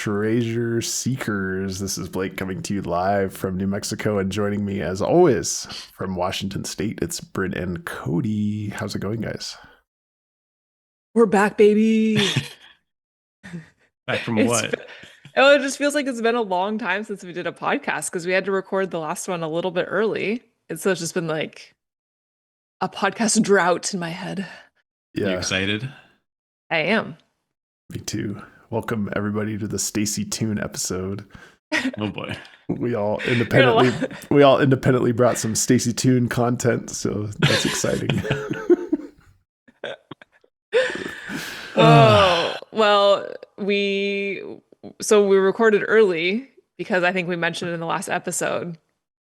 treasure seekers. This is Blake coming to you live from New Mexico, and joining me as always from Washington State, it's Bryn and Cody. How's it going, guys? We're back, baby. Back from It's what? oh, it just feels like it's been a long time since we did a podcast because we had to record the last one a little bit early. And so it's just been like a podcast drought in my head. You Yeah, excited? I am. me too. Welcome everybody to the Stacey Toon episode. Oh boy. We all You're gonna independently we all independently brought some Stacey Toon content, so that's exciting. Oh, well, we recorded early because I think we mentioned in the last episode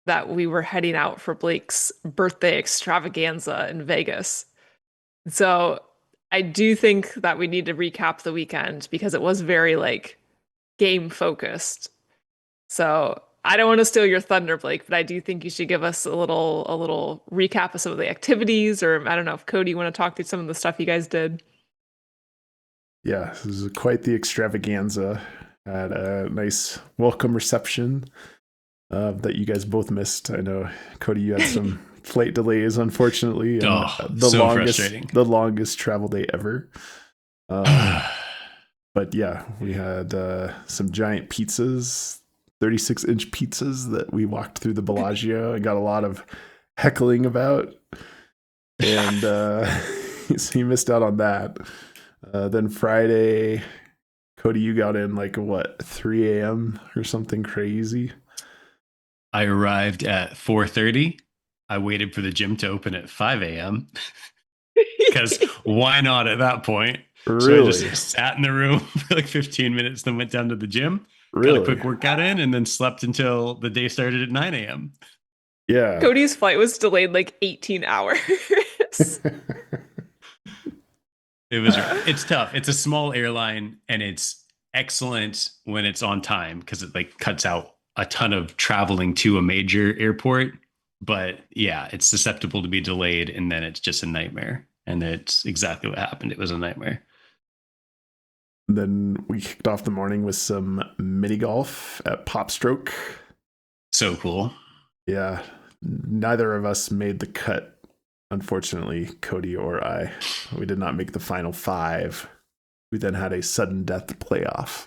that we were heading out for Blake's birthday extravaganza in Vegas. So I do think that we need to recap the weekend because it was very like game focused. So I don't want to steal your thunder, Blake, but I do think you should give us a little recap of some of the activities, or I don't know if Cody, you want to talk through some of the stuff you guys did. Yeah, this is quite the extravaganza. Had a nice welcome reception that you guys both missed. I know, Cody, you had some flight delays, unfortunately, and Oh, so frustrating. the longest travel day ever. Um, but yeah, we had some giant pizzas, 36-inch pizzas that we walked through the Bellagio. I got a lot of heckling about, and so you missed out on that. Then Friday, Cody, you got in like what, 3 a.m. or something crazy? I arrived at 4:30. I waited for the gym to open at 5 a.m. because why not at that point? So I Really? just sat in the room for like 15 minutes, then went down to the gym, got a Really? quick workout in, and then slept until the day started at 9 a.m. Yeah. Cody's flight was delayed like 18 hours. It's tough. It's a small airline and it's excellent when it's on time because it like cuts out a ton of traveling to a major airport. But yeah, it's susceptible to be delayed and then it's just a nightmare. And it's exactly what happened. It was a nightmare. Then we kicked off the morning with some mini golf at Popstroke. So cool. Yeah. Neither of us made the cut, unfortunately, Cody or I. We did not make the final five. We then had a sudden death playoff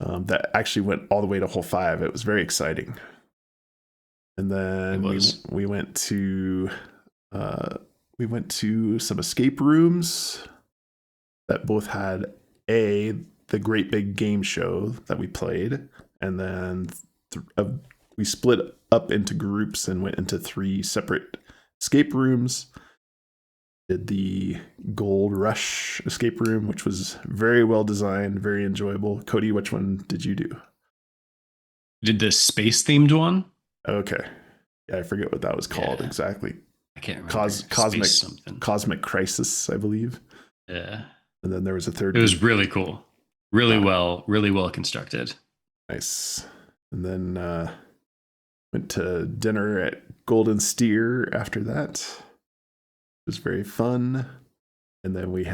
that actually went all the way to hole five. It was very exciting. And then we went to some escape rooms that both had the great big game show that we played, and then we split up into groups and went into three separate escape rooms. Did the Gold Rush escape room, which was very well designed, very enjoyable. Cody, which one did you do? Did the space themed one? Okay. Yeah, I forget what that was called exactly. I can't remember. Cosmic Crisis, I believe. Yeah. And then there was a third. It was really cool. Really well constructed. Nice. And then went to dinner at Golden Steer after that. It was very fun. And then we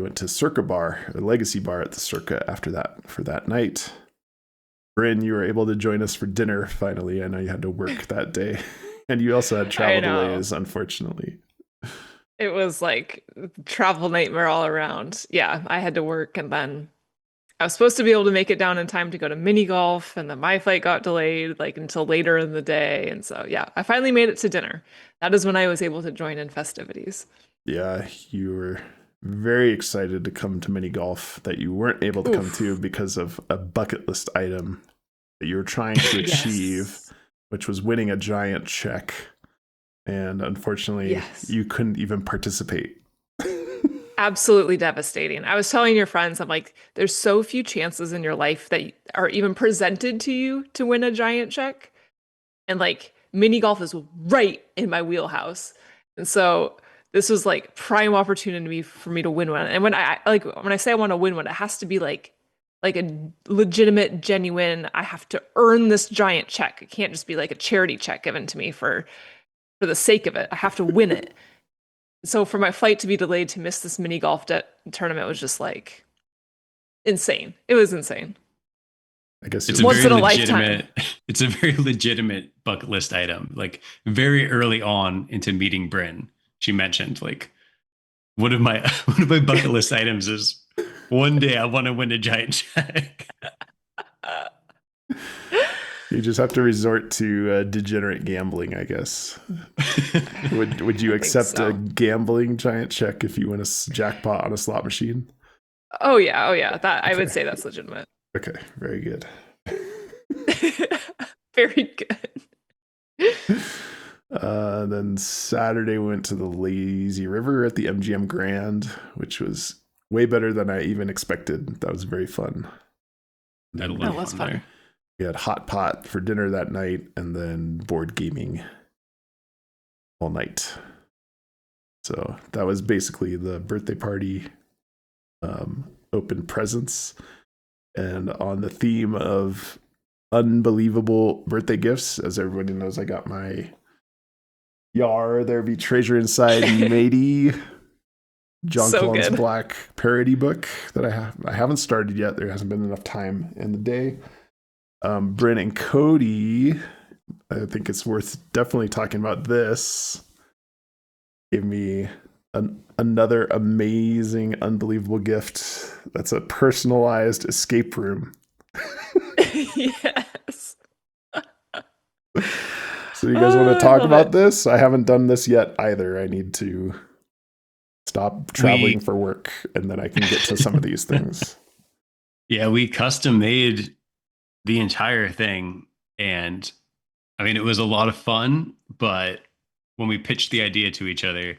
went to Circa Bar, a legacy bar at the Circa after that for that night. Bryn, you were able to join us for dinner finally. I know you had to work that day. And you also had travel delays, unfortunately. It was like travel nightmare all around. Yeah, I had to work and then I was supposed to be able to make it down in time to go to mini golf, and then my flight got delayed like until later in the day. And so yeah, I finally made it to dinner. That is when I was able to join in festivities. Yeah, you were very excited to come to mini golf that you weren't able to come to because of a bucket list item that you were trying to achieve, which was winning a giant check. And unfortunately, you couldn't even participate. Absolutely devastating. I was telling your friends, I'm like, there's so few chances in your life that are even presented to you to win a giant check. And like mini golf is right in my wheelhouse. And so this was like prime opportunity for me to win one. And when I say I want to win one, it has to be like a legitimate, genuine, I have to earn this giant check. It can't just be like a charity check given to me for the sake of it. I have to win it. So for my flight to be delayed to miss this mini golf tournament was just like insane. It was insane. I guess It's it a Once very in a lifetime. legitimate. It's a very legitimate bucket list item. Like very early on into meeting Bryn, she mentioned like one of my one of my bucket list items is one day I want to win a giant check. you just have to resort to degenerate gambling, I guess. Would you I think accept so. a gambling giant check if you win a jackpot on a slot machine? Oh yeah. That I would Okay. say that's legitimate. Okay, very good. Very good. Then Saturday went to the Lazy River at the MGM Grand, which was way better than I even expected. That was very fun. Had a Then lot That of was fun fun. there. we had hot pot for dinner that night, and then board gaming all night. So that was basically the birthday party, open presents, and on the theme of unbelievable birthday gifts. As everybody knows, I got my Yar There Be Treasure Inside matey Jon So good. Collins-Black parody book that I haven't started yet. There hasn't been enough time in the day. Bryn and Cody, I think it's worth definitely talking about this. Gave me another amazing, unbelievable gift. That's a personalized escape room. Yes. So you guys want Oh, to I talk love about it. this? I haven't done this yet either. I need to stop traveling We for work, and then I can get to some of these things. yeah, we custom made the entire thing, and I mean it was a lot of fun. But when we pitched the idea to each other,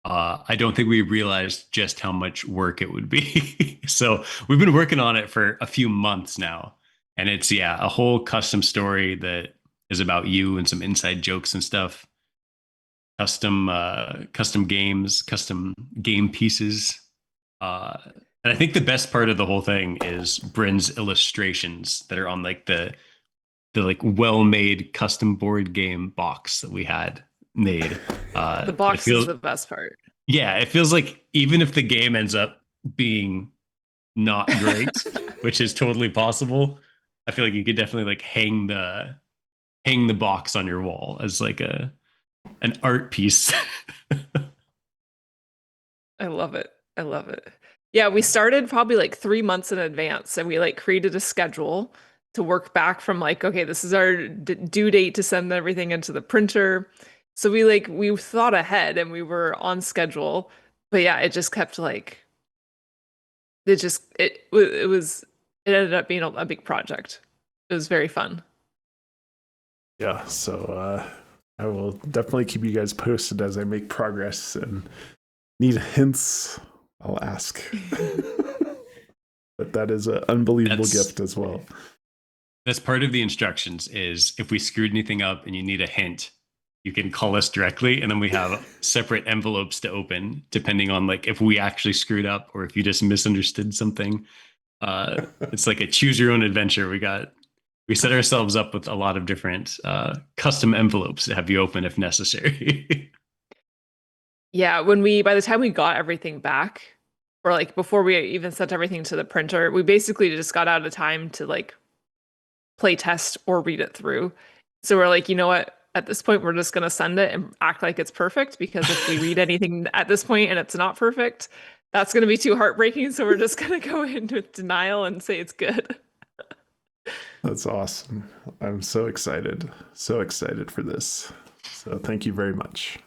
I don't think we realized just how much work it would be. So we've been working on it for a few months now, and it's a whole custom story that is about you and some inside jokes and stuff. Custom games, custom game pieces. Uh, and I think the best part of the whole thing is Bryn's illustrations that are on like the like well-made custom board game box that we had made. The It box is feels the best part. Yeah, it feels like even if the game ends up being not great, which is totally possible, I feel like you could definitely like hang the box on your wall as like a an art piece. I love it. I love it. Yeah, we started probably like 3 months in advance and we like created a schedule to work back from like, okay, this is our due date to send everything into the printer. So we thought ahead and we were on schedule. But yeah, it just kept like it ended up being a big project. It was very fun. Yeah, so I will definitely keep you guys posted as I make progress, and need hints, I'll ask. But that is an unbelievable gift as well. That's part of the instructions is if we screwed anything up and you need a hint, you can call us directly and then we have separate envelopes to open depending on like if we actually screwed up or if you just misunderstood something. It's like a choose your own adventure. We set ourselves up with a lot of different custom envelopes to have you open if necessary. Yeah, by the time we got everything back, or like before we even sent everything to the printer, we basically just got out of time to like play test or read it through. So we're like, you know what? At this point, we're just gonna send it and act like it's perfect because if we read anything at this point and it's not perfect, that's gonna be too heartbreaking. So we're just gonna go in with denial and say it's good. That's awesome. I'm so excited. So excited for this. So thank you very much.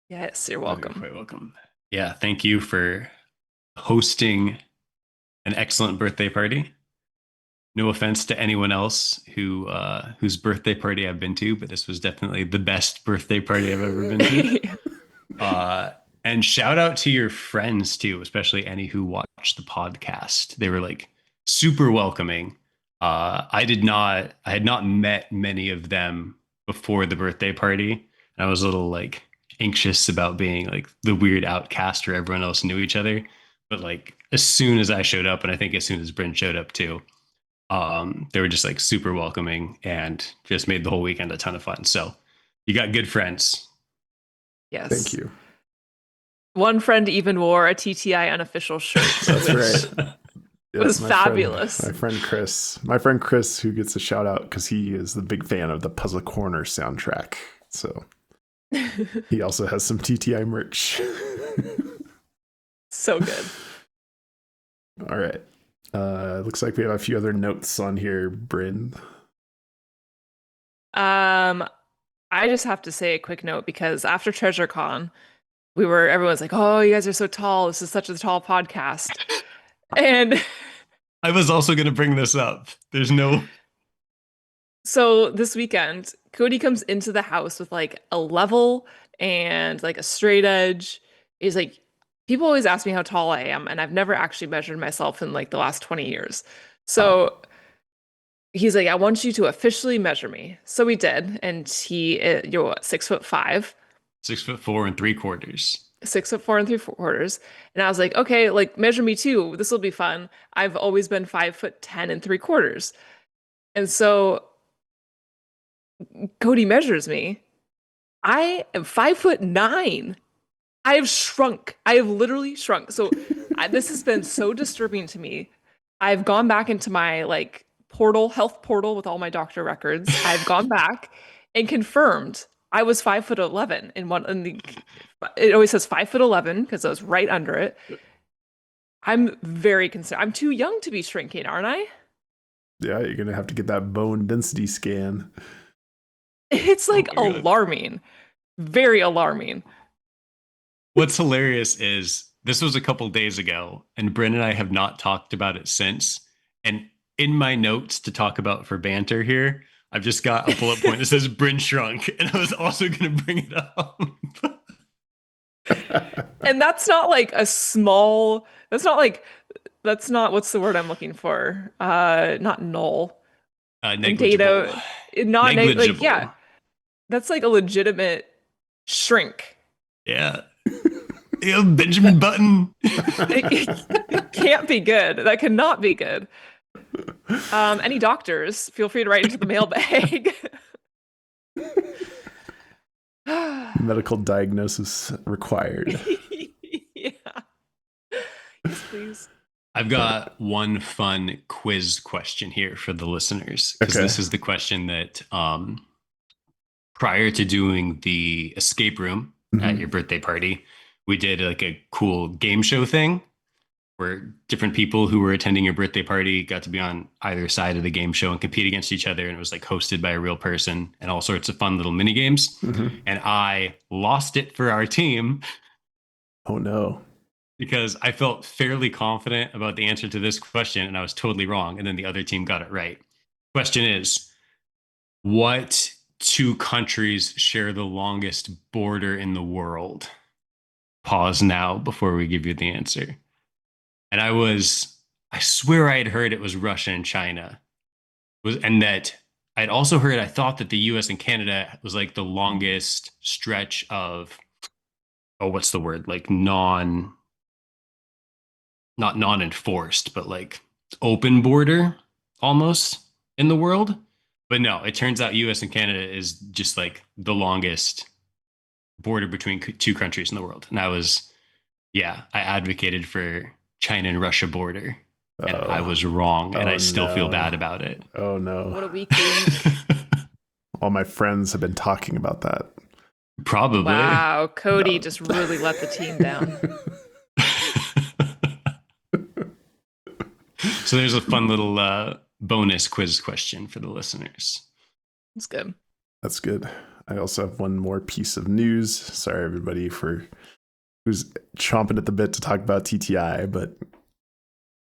Yes, you're You're welcome. quite welcome. Yeah, thank you for hosting an excellent birthday party. No offense to anyone else whose birthday party I've been to, but this was definitely the best birthday party I've ever been to. And shout out to your friends too, especially any who watched the podcast. They were like super welcoming. I had not met many of them before the birthday party. And I was a little like anxious about being like the weird outcast where everyone else knew each other. But like as soon as I showed up, and I think as soon as Bryn showed up too, they were just like super welcoming and just made the whole weekend a ton of fun. So you got good friends. Yes. Thank you. One friend even wore a TTI unofficial shirt. That's right. It was fabulous. My friend Chris, who gets a shout out because he is the big fan of the Puzzle Corner soundtrack. So he also has some TTI merch. So good. All right. Looks like we have a few other notes on here, Bryn. I just have to say a quick note because after TreasureCon, everyone's like, "Oh, you guys are so tall. This is such a tall podcast." And I was also going to bring this up. There's no. So this weekend, Cody comes into the house with like a level and like a straight edge. He's like, people always ask me how tall I am, and I've never actually measured myself in like the last 20 years. So he's like, I want you to officially measure me. So we did, and you're what, 6'5". 6'4¾". 6'4¾". And I was like, okay, like measure me too. This will be fun. I've always been 5'10¾". And so Cody measures me. I am 5'9". I have shrunk. I have literally shrunk. So this has been so disturbing to me. I've gone back into my like health portal with all my doctor records. I've gone back and confirmed I was 5'11" it always says 5'11" because I was right under it. I'm very concerned. I'm too young to be shrinking, aren't I? Yeah, you're gonna have to get that bone density scan. It's like alarming. Very alarming. What's hilarious is this was a couple days ago, and Bryn and I have not talked about it since. And in my notes to talk about for banter here, I've just got a bullet point that says Bryn shrunk, and I was also going to bring it up. And that's not like what's the word I'm looking for? Not null. Negligible. Data, not negligible. Yeah. That's like a legitimate shrink. Yeah. Benjamin Button. It can't be good. That cannot be good. Any doctors, feel free to write into the mailbag. Medical diagnosis required. Yeah. Yes, please. I've got one fun quiz question here for the listeners, because this is the question that prior to doing the escape room at your birthday party, we did like a cool game show thing where different people who were attending your birthday party got to be on either side of the game show and compete against each other. And it was like hosted by a real person and all sorts of fun little mini games. And I lost it for our team. Oh no. Because I felt fairly confident about the answer to this question and I was totally wrong. And then the other team got it right. Question is, what two countries share the longest border in the world? Pause now before we give you the answer. And I swear I had heard it was Russia and China. And that I'd also heard, I thought that the US and Canada was like the longest stretch of, what's the word? Like not non-enforced, but like open border almost in the world. But no, it turns out US and Canada is just like the longest border between two countries in the world. And I advocated for China and Russia border. And I was wrong, and I still feel bad about it. Oh no. What a weekend. All my friends have been talking about that. Probably. Wow, Cody just really let the team down. So there's a fun little bonus quiz question for the listeners. That's good. That's good. I also have one more piece of news. Sorry, everybody, for who's chomping at the bit to talk about TTI, but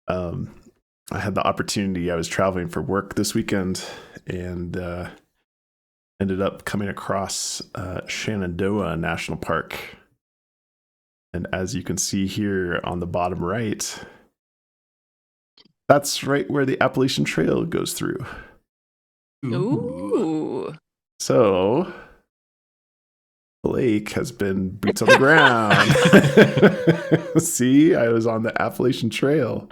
I had the opportunity. I was traveling for work this weekend and ended up coming across Shenandoah National Park. And as you can see here on the bottom right, that's right where the Appalachian Trail goes through. Ooh. So Blake has been boots on the ground. See, I was on the Appalachian Trail.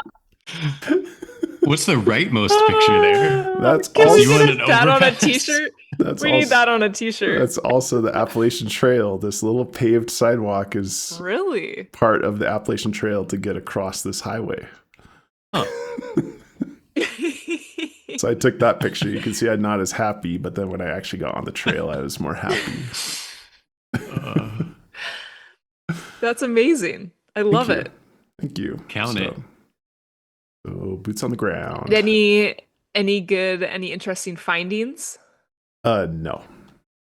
What's the rightmost picture there? That's Can also, we get that on a t-shirt? Need that on a t-shirt. That's also the Appalachian Trail. This little paved sidewalk is really part of the Appalachian Trail to get across this highway. Huh. So I took that picture. You can see I'm not as happy, but then when I actually got on the trail, I was more happy. That's amazing. I Thank love you. it. Thank you. Count it. So boots on the ground. Any good, any interesting findings? No.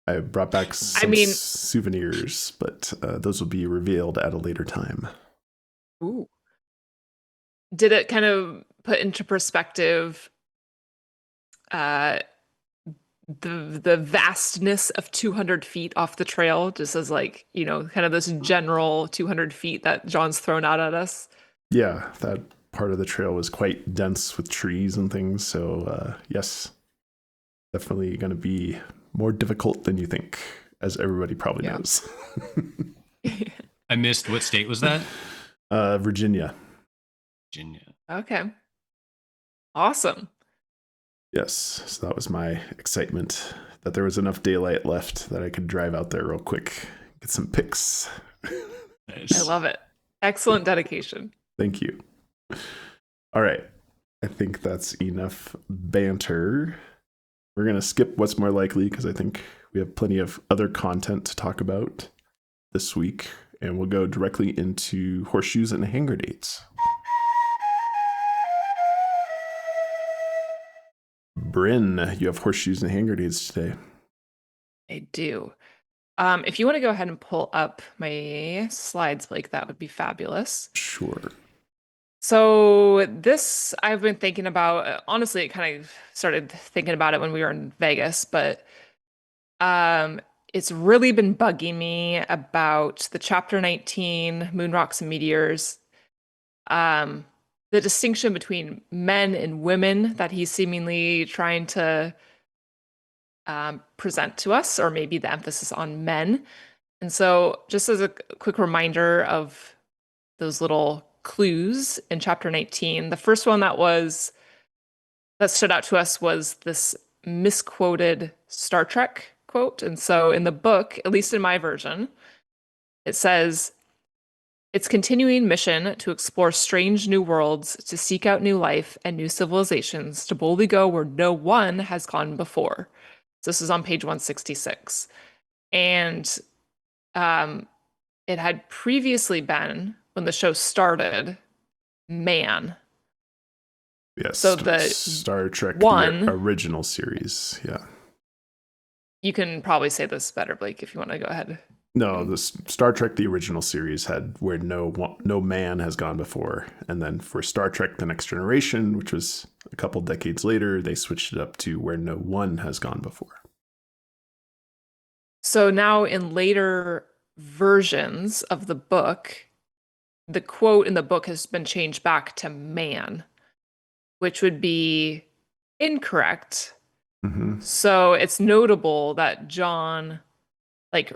I brought back I some mean, souvenirs, but those will be revealed at a later time. ooh. Did it kind of put into perspective uh the vastness of 200 feet off the trail, just as like, kind of this general 200 feet that John's thrown out at us? Yeah, that part of the trail was quite dense with trees and things. So yes, definitely going to be more difficult than you think, as everybody probably knows. I missed, what state was that? Virginia. Virginia. Okay. Awesome. Yes, so that was my excitement that there was enough daylight left that I could drive out there real quick, get some pics. Nice. I love it. Excellent dedication. Thank you. All right. I think that's enough banter. We're going to skip what's more likely because I think we have plenty of other content to talk about this week, and we'll go directly into horseshoes and hand grenades. Bryn, you have horseshoes and hand grenades today. I do. If you want to go ahead and pull up my slides, Blake, that would be fabulous. Sure. So this I've been thinking about. Honestly, it kind of started thinking about it when we were in Vegas, but it's really been bugging me about the chapter 19 moon rocks and meteors. The distinction between men and women that he's seemingly trying to present to us, or maybe the emphasis on men. And so, just as a quick reminder of those little clues in chapter 19, the first one that stood out to us was this misquoted Star Trek quote. And so, in the book, at least in my version, it says, its continuing mission to explore strange new worlds, to seek out new life and new civilizations, to boldly go where no one has gone before. So this is on page 166. And it had previously been, when the show started, man. Yes. So the Star Trek, one, the original series. Yeah. You can probably say this better, Blake, if you want to go ahead. No, the Star Trek, the original series, had where no man has gone before. And then for Star Trek, The Next Generation, which was a couple decades later, they switched it up to where no one has gone before. So now in later versions of the book, the quote in the book has been changed back to man, which would be incorrect. Mm-hmm. So it's notable that Jon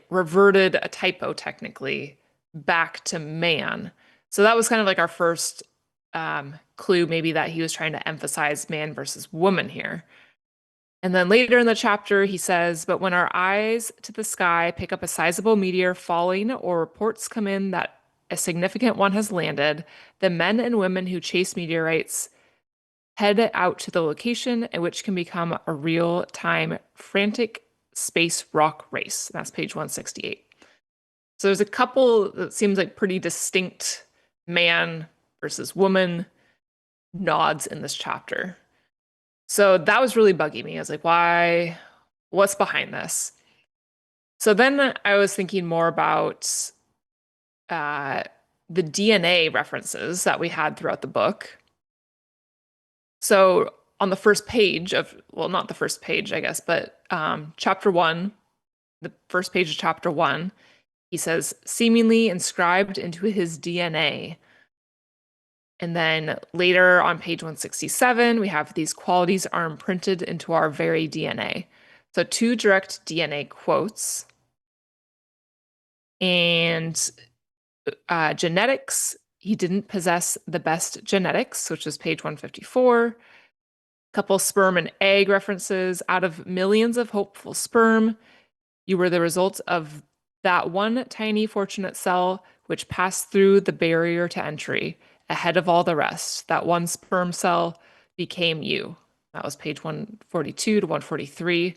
reverted a typo technically back to man. So that was kind of like our first clue, maybe that he was trying to emphasize man versus woman here. And then later in the chapter, he says, but when our eyes to the sky pick up a sizable meteor falling or reports come in that a significant one has landed, the men and women who chase meteorites head out to the location, which can become a real-time frantic space rock race. That's page 168. So there's a couple that seems like pretty distinct man versus woman nods in this chapter. So that was really bugging me. I was like, why? What's behind this? So then I was thinking more about the DNA references that we had throughout the book. So on the first page well, not the first page, I guess, but chapter 1, the first page of chapter 1, he says, seemingly inscribed into his DNA. And then later on page 167, we have these qualities are imprinted into our very DNA. So 2 direct DNA quotes. And genetics, he didn't possess the best genetics, which is page 154. Couple sperm and egg references. Out of millions of hopeful sperm, you were the result of that one tiny fortunate cell which passed through the barrier to entry ahead of all the rest. That one sperm cell became you. That was page 142 to 143.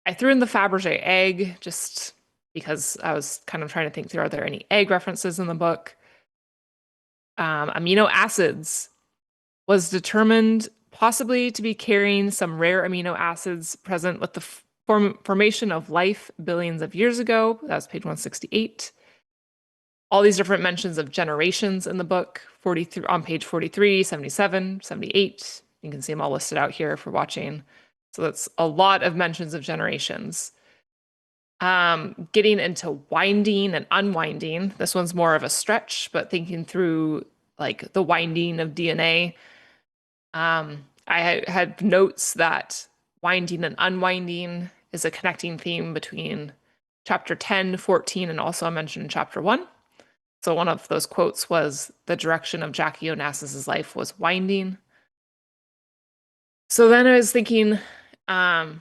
I threw in the Fabergé egg just because I was kind of trying to think through, are there any egg references in the book? Amino acids was determined possibly to be carrying some rare amino acids present with the formation of life billions of years ago. That was page 168. All these different mentions of generations in the book, 43 on page 43, 77, 78. You can see them all listed out here for watching. So that's a lot of mentions of generations. Getting into winding and unwinding. This one's more of a stretch, but thinking through like the winding of DNA. I had notes that winding and unwinding is a connecting theme between chapter 10, 14, and also I mentioned in chapter 1. So one of those quotes was, the direction of Jackie Onassis's life was winding. So then I was thinking, there's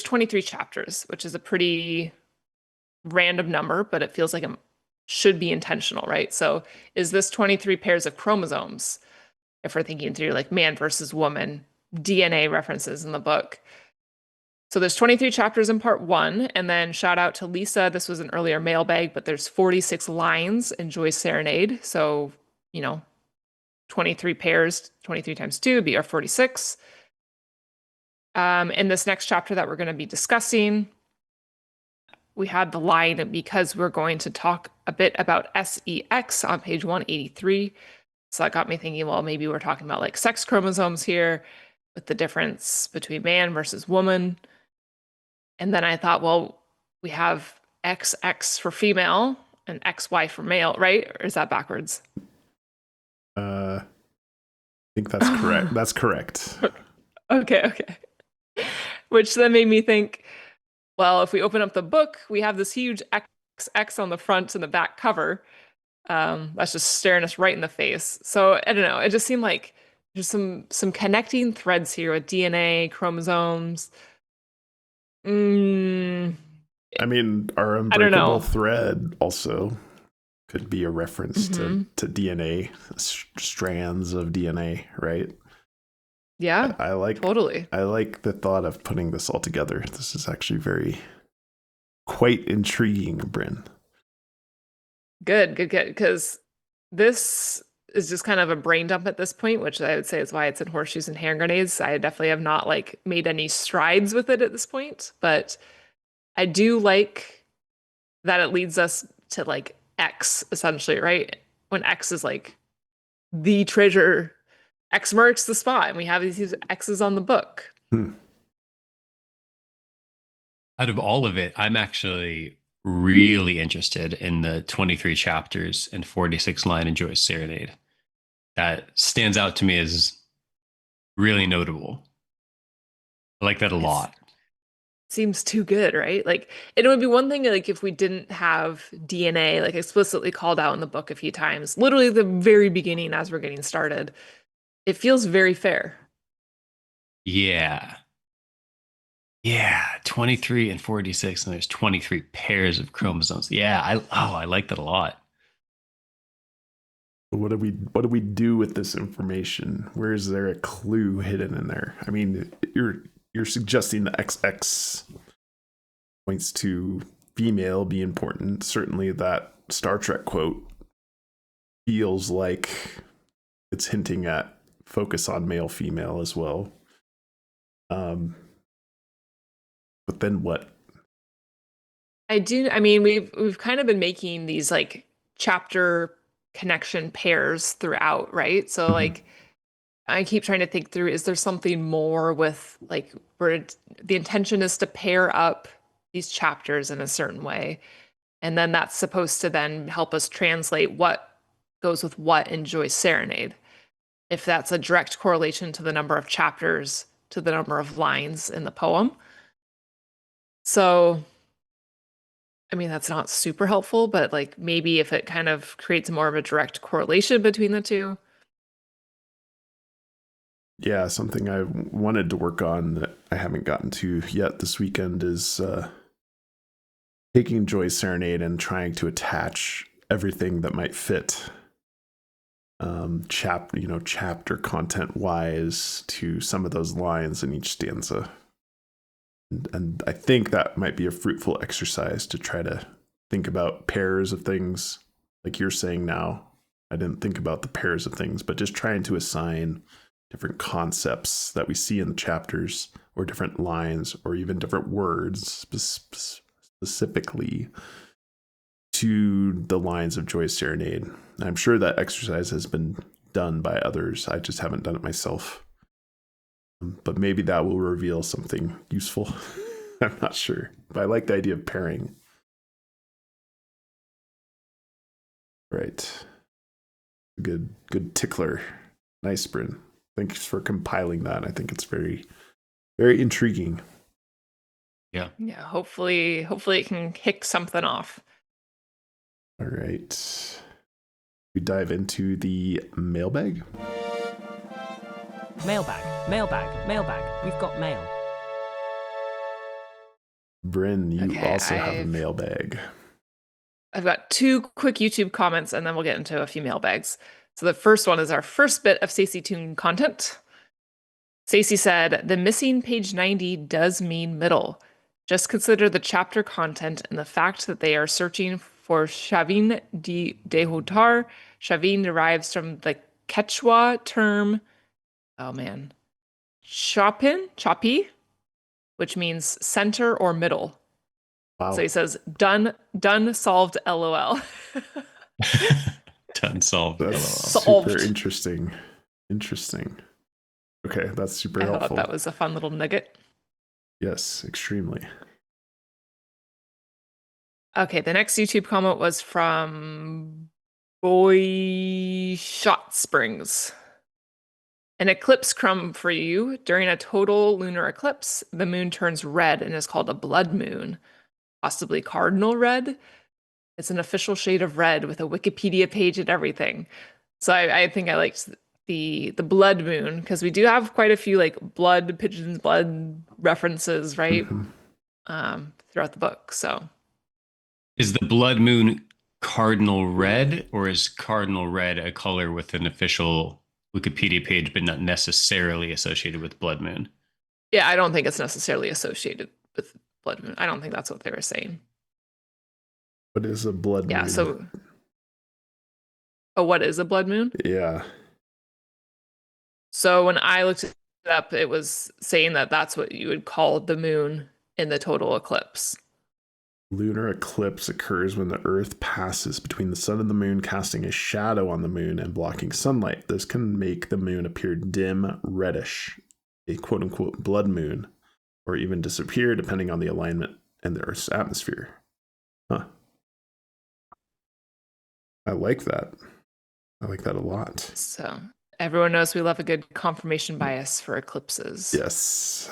23 chapters, which is a pretty random number, but it feels like it should be intentional, right? So is this 23 pairs of chromosomes? If we're thinking through like man versus woman, DNA references in the book. So there's 23 chapters in part 1, and then shout out to Lisa. This was an earlier mailbag, but there's 46 lines in Joy's Serenade. So, 23 pairs, 23 times 2 would be our 46. In this next chapter that we're going to be discussing, we had the line, because we're going to talk a bit about sex on page 183. So that got me thinking, well, maybe we're talking about like sex chromosomes here with the difference between man versus woman. And then I thought, well, we have XX for female and XY for male, right? Or is that backwards? I think that's correct. That's correct. Okay. Which then made me think, well, if we open up the book, we have this huge XX on the front and the back cover. That's just staring us right in the face. So I don't know. It just seemed like there's some connecting threads here with DNA, chromosomes. I mean, our unbreakable thread also could be a reference to DNA, strands of DNA, right? Yeah, I like totally. I like the thought of putting this all together. This is actually quite intriguing, Bryn. Good. Because this is just kind of a brain dump at this point, which I would say is why it's in Horseshoes and Hand Grenades. I definitely have not like made any strides with it at this point, but I do like that it leads us to like X essentially, right? When X is like the treasure, X marks the spot, and we have these X's on the book. Out of all of it, I'm actually really interested in the 23 chapters and 46 line in Joy's Serenade. That stands out to me as really notable. I like that a lot. Seems too good, right? Like, it would be one thing like if we didn't have DNA like explicitly called out in the book a few times, literally the very beginning as we're getting started. It feels very fair. Yeah, 23 and 46, and there's 23 pairs of chromosomes. Yeah, I like that a lot. What do we do with this information? Where is there a clue hidden in there? I mean, you're suggesting the XX points to female be important. Certainly that Star Trek quote feels like it's hinting at focus on male female as well. But then what? I mean, we've kind of been making these like chapter connection pairs throughout, right? So like I keep trying to think through, is there something more with like where the intention is to pair up these chapters in a certain way, and then that's supposed to then help us translate what goes with what in Joy's Serenade, if that's a direct correlation to the number of chapters to the number of lines in the poem. So I mean, that's not super helpful, but like maybe if it kind of creates more of a direct correlation between the two. Yeah, something I wanted to work on that I haven't gotten to yet this weekend is taking Joy's Serenade and trying to attach everything that might fit chapter content wise to some of those lines in each stanza. And I think that might be a fruitful exercise to try to think about pairs of things like you're saying now. I didn't think about the pairs of things, but just trying to assign different concepts that we see in the chapters, or different lines, or even different words specifically to the lines of Joy's Serenade. I'm sure that exercise has been done by others. I just haven't done it myself. But maybe that will reveal something useful. I'm not sure. But I like the idea of pairing. Right. Good tickler. Nice, Bryn. Thanks for compiling that. I think it's very, very intriguing. Yeah. Yeah. Hopefully it can kick something off. All right. We dive into the mailbag. Mailbag. We've got mail. Bryn, you Okay, also have a mailbag. I've got 2 quick YouTube comments, and then we'll get into a few mailbags. So the first one is our first bit of Stacey Toon content. Stacey said, the missing page 90 does mean middle. Just consider the chapter content and the fact that they are searching for Shavin de Dehotar. Shavin derives from the Quechua term, chopi, which means center or middle. Wow. So he says, done, solved, LOL. Done, solved. That's Solved. super interesting. Okay, that's super helpful. I thought that was a fun little nugget. Yes, extremely. Okay, the next YouTube comment was from Boyeshotspring. An eclipse crumb for you. During a total lunar eclipse, the moon turns red and is called a blood moon, possibly cardinal red. It's an official shade of red with a Wikipedia page and everything. So I think I liked the blood moon, because we do have quite a few like blood, pigeons, blood references, right? Throughout the book. So is the blood moon cardinal red, or is cardinal red a color with an official Wikipedia page but not necessarily associated with blood moon? yeah, I don't think it's necessarily associated with blood moon. I don't think that's what they were saying. What is a blood moon? Yeah, so what is a blood moon? Yeah. So when I looked it up, it was saying that that's what you would call the moon in the total eclipse. Lunar eclipse occurs when the Earth passes between the sun and the moon, casting a shadow on the moon and blocking sunlight. This can make the moon appear dim, reddish, a quote-unquote blood moon, or even disappear depending on the alignment and the Earth's atmosphere. Huh. I like that. I like that a lot. So everyone knows we love a good confirmation bias for eclipses. Yes.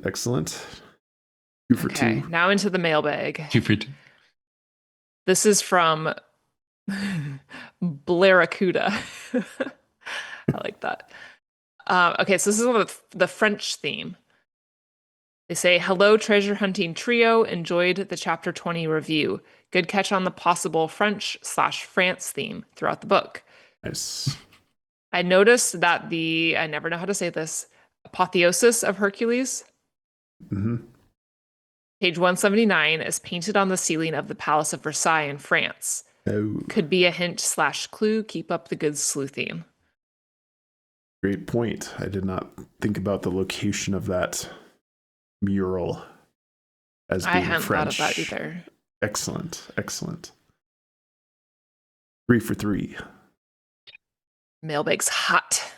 Excellent. 2 for 2. Now into the mailbag. 2 for 2. This is from Blairacuda. I like that. Okay, so this is the French theme. They say, hello, treasure hunting trio. Enjoyed the chapter 20 review. Good catch on the possible French/France theme throughout the book. Nice. I noticed that I never know how to say this, apotheosis of Hercules, page 179, is painted on the ceiling of the Palace of Versailles in France. Oh. Could be a hint/clue. Keep up the good sleuthing. Great point. I did not think about the location of that mural as being I hadn't French. thought of that either. Excellent. 3 for 3. Mailbag's hot.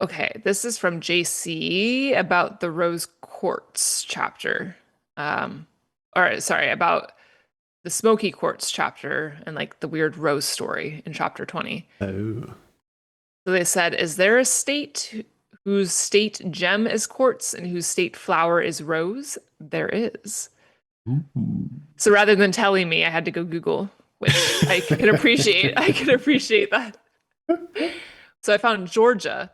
Okay, this is from JC about the Rose Quartz chapter. About the Smoky Quartz chapter and like the weird rose story in chapter 20. Oh. So they said, is there a state whose state gem is quartz and whose state flower is rose? There is. Ooh. So rather than telling me, I had to go Google, which I can appreciate. I can appreciate that. So I found Georgia.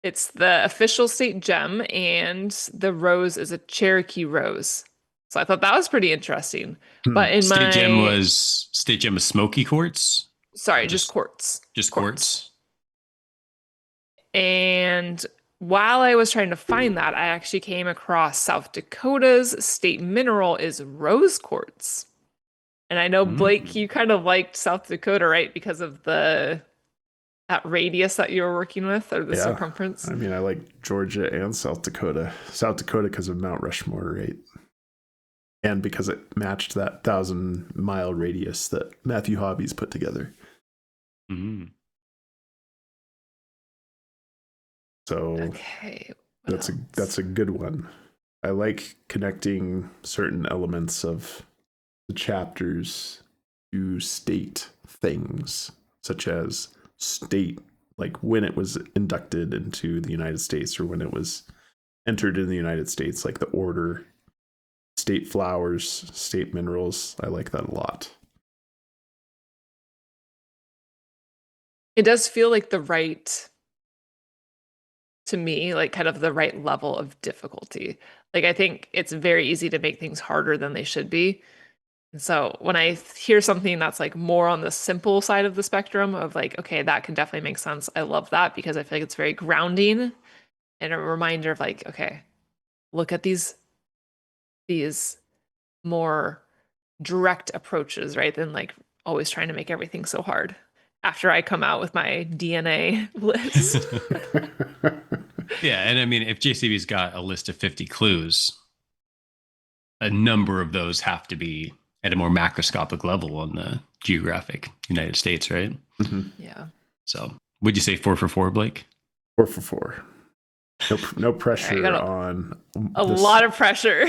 It's the official state gem, and the rose is a Cherokee rose. So I thought that was pretty interesting. But in State Gem my was smoky quartz. sorry, just quartz. Just quartz. And while I was trying to find that, I actually came across South Dakota's state mineral is rose quartz. And I know, Blake, you kind of liked South Dakota, right? Because of that radius that you were working with, or the circumference. I mean, I like Georgia and South Dakota. South Dakota because of Mount Rushmore, right? And because it matched that 1,000-mile radius that Matthew Hobbies put together. Mm-hmm. So okay, that's a good one. I like connecting certain elements of the chapters to state things, such as state, like when it was inducted into the United States or when it was entered in the United States, like the order, state flowers, state minerals. I like that a lot. It does feel like to me, like kind of the right level of difficulty. Like I think it's very easy to make things harder than they should be. And so when I hear something that's like more on the simple side of the spectrum of like, okay, that can definitely make sense. I love that because I feel like it's very grounding and a reminder of like, okay, look at these more direct approaches, right? Than like always trying to make everything so hard. After I come out with my DNA list. Yeah, and I mean, if JCB's got a list of 50 clues, a number of those have to be at a more macroscopic level on the geographic United States, right? Mm-hmm. Yeah. So, would you say 4 for 4, Blake? 4 for 4. No pressure right, on a lot of pressure.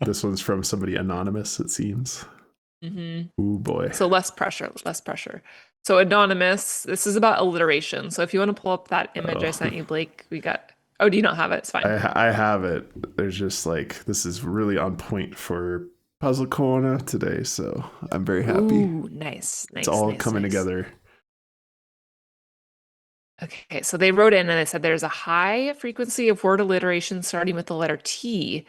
This one's from somebody anonymous, it seems. Mm-hmm. Ooh, boy. So less pressure. So anonymous, this is about alliteration. So if you want to pull up that image I sent you, Blake, do you not have it? It's fine. I have it. There's just like, this is really on point for Puzzle Corner today, so I'm very happy. Ooh, nice. It's all coming together. Okay, so they wrote in and they said there's a high frequency of word alliteration starting with the letter T.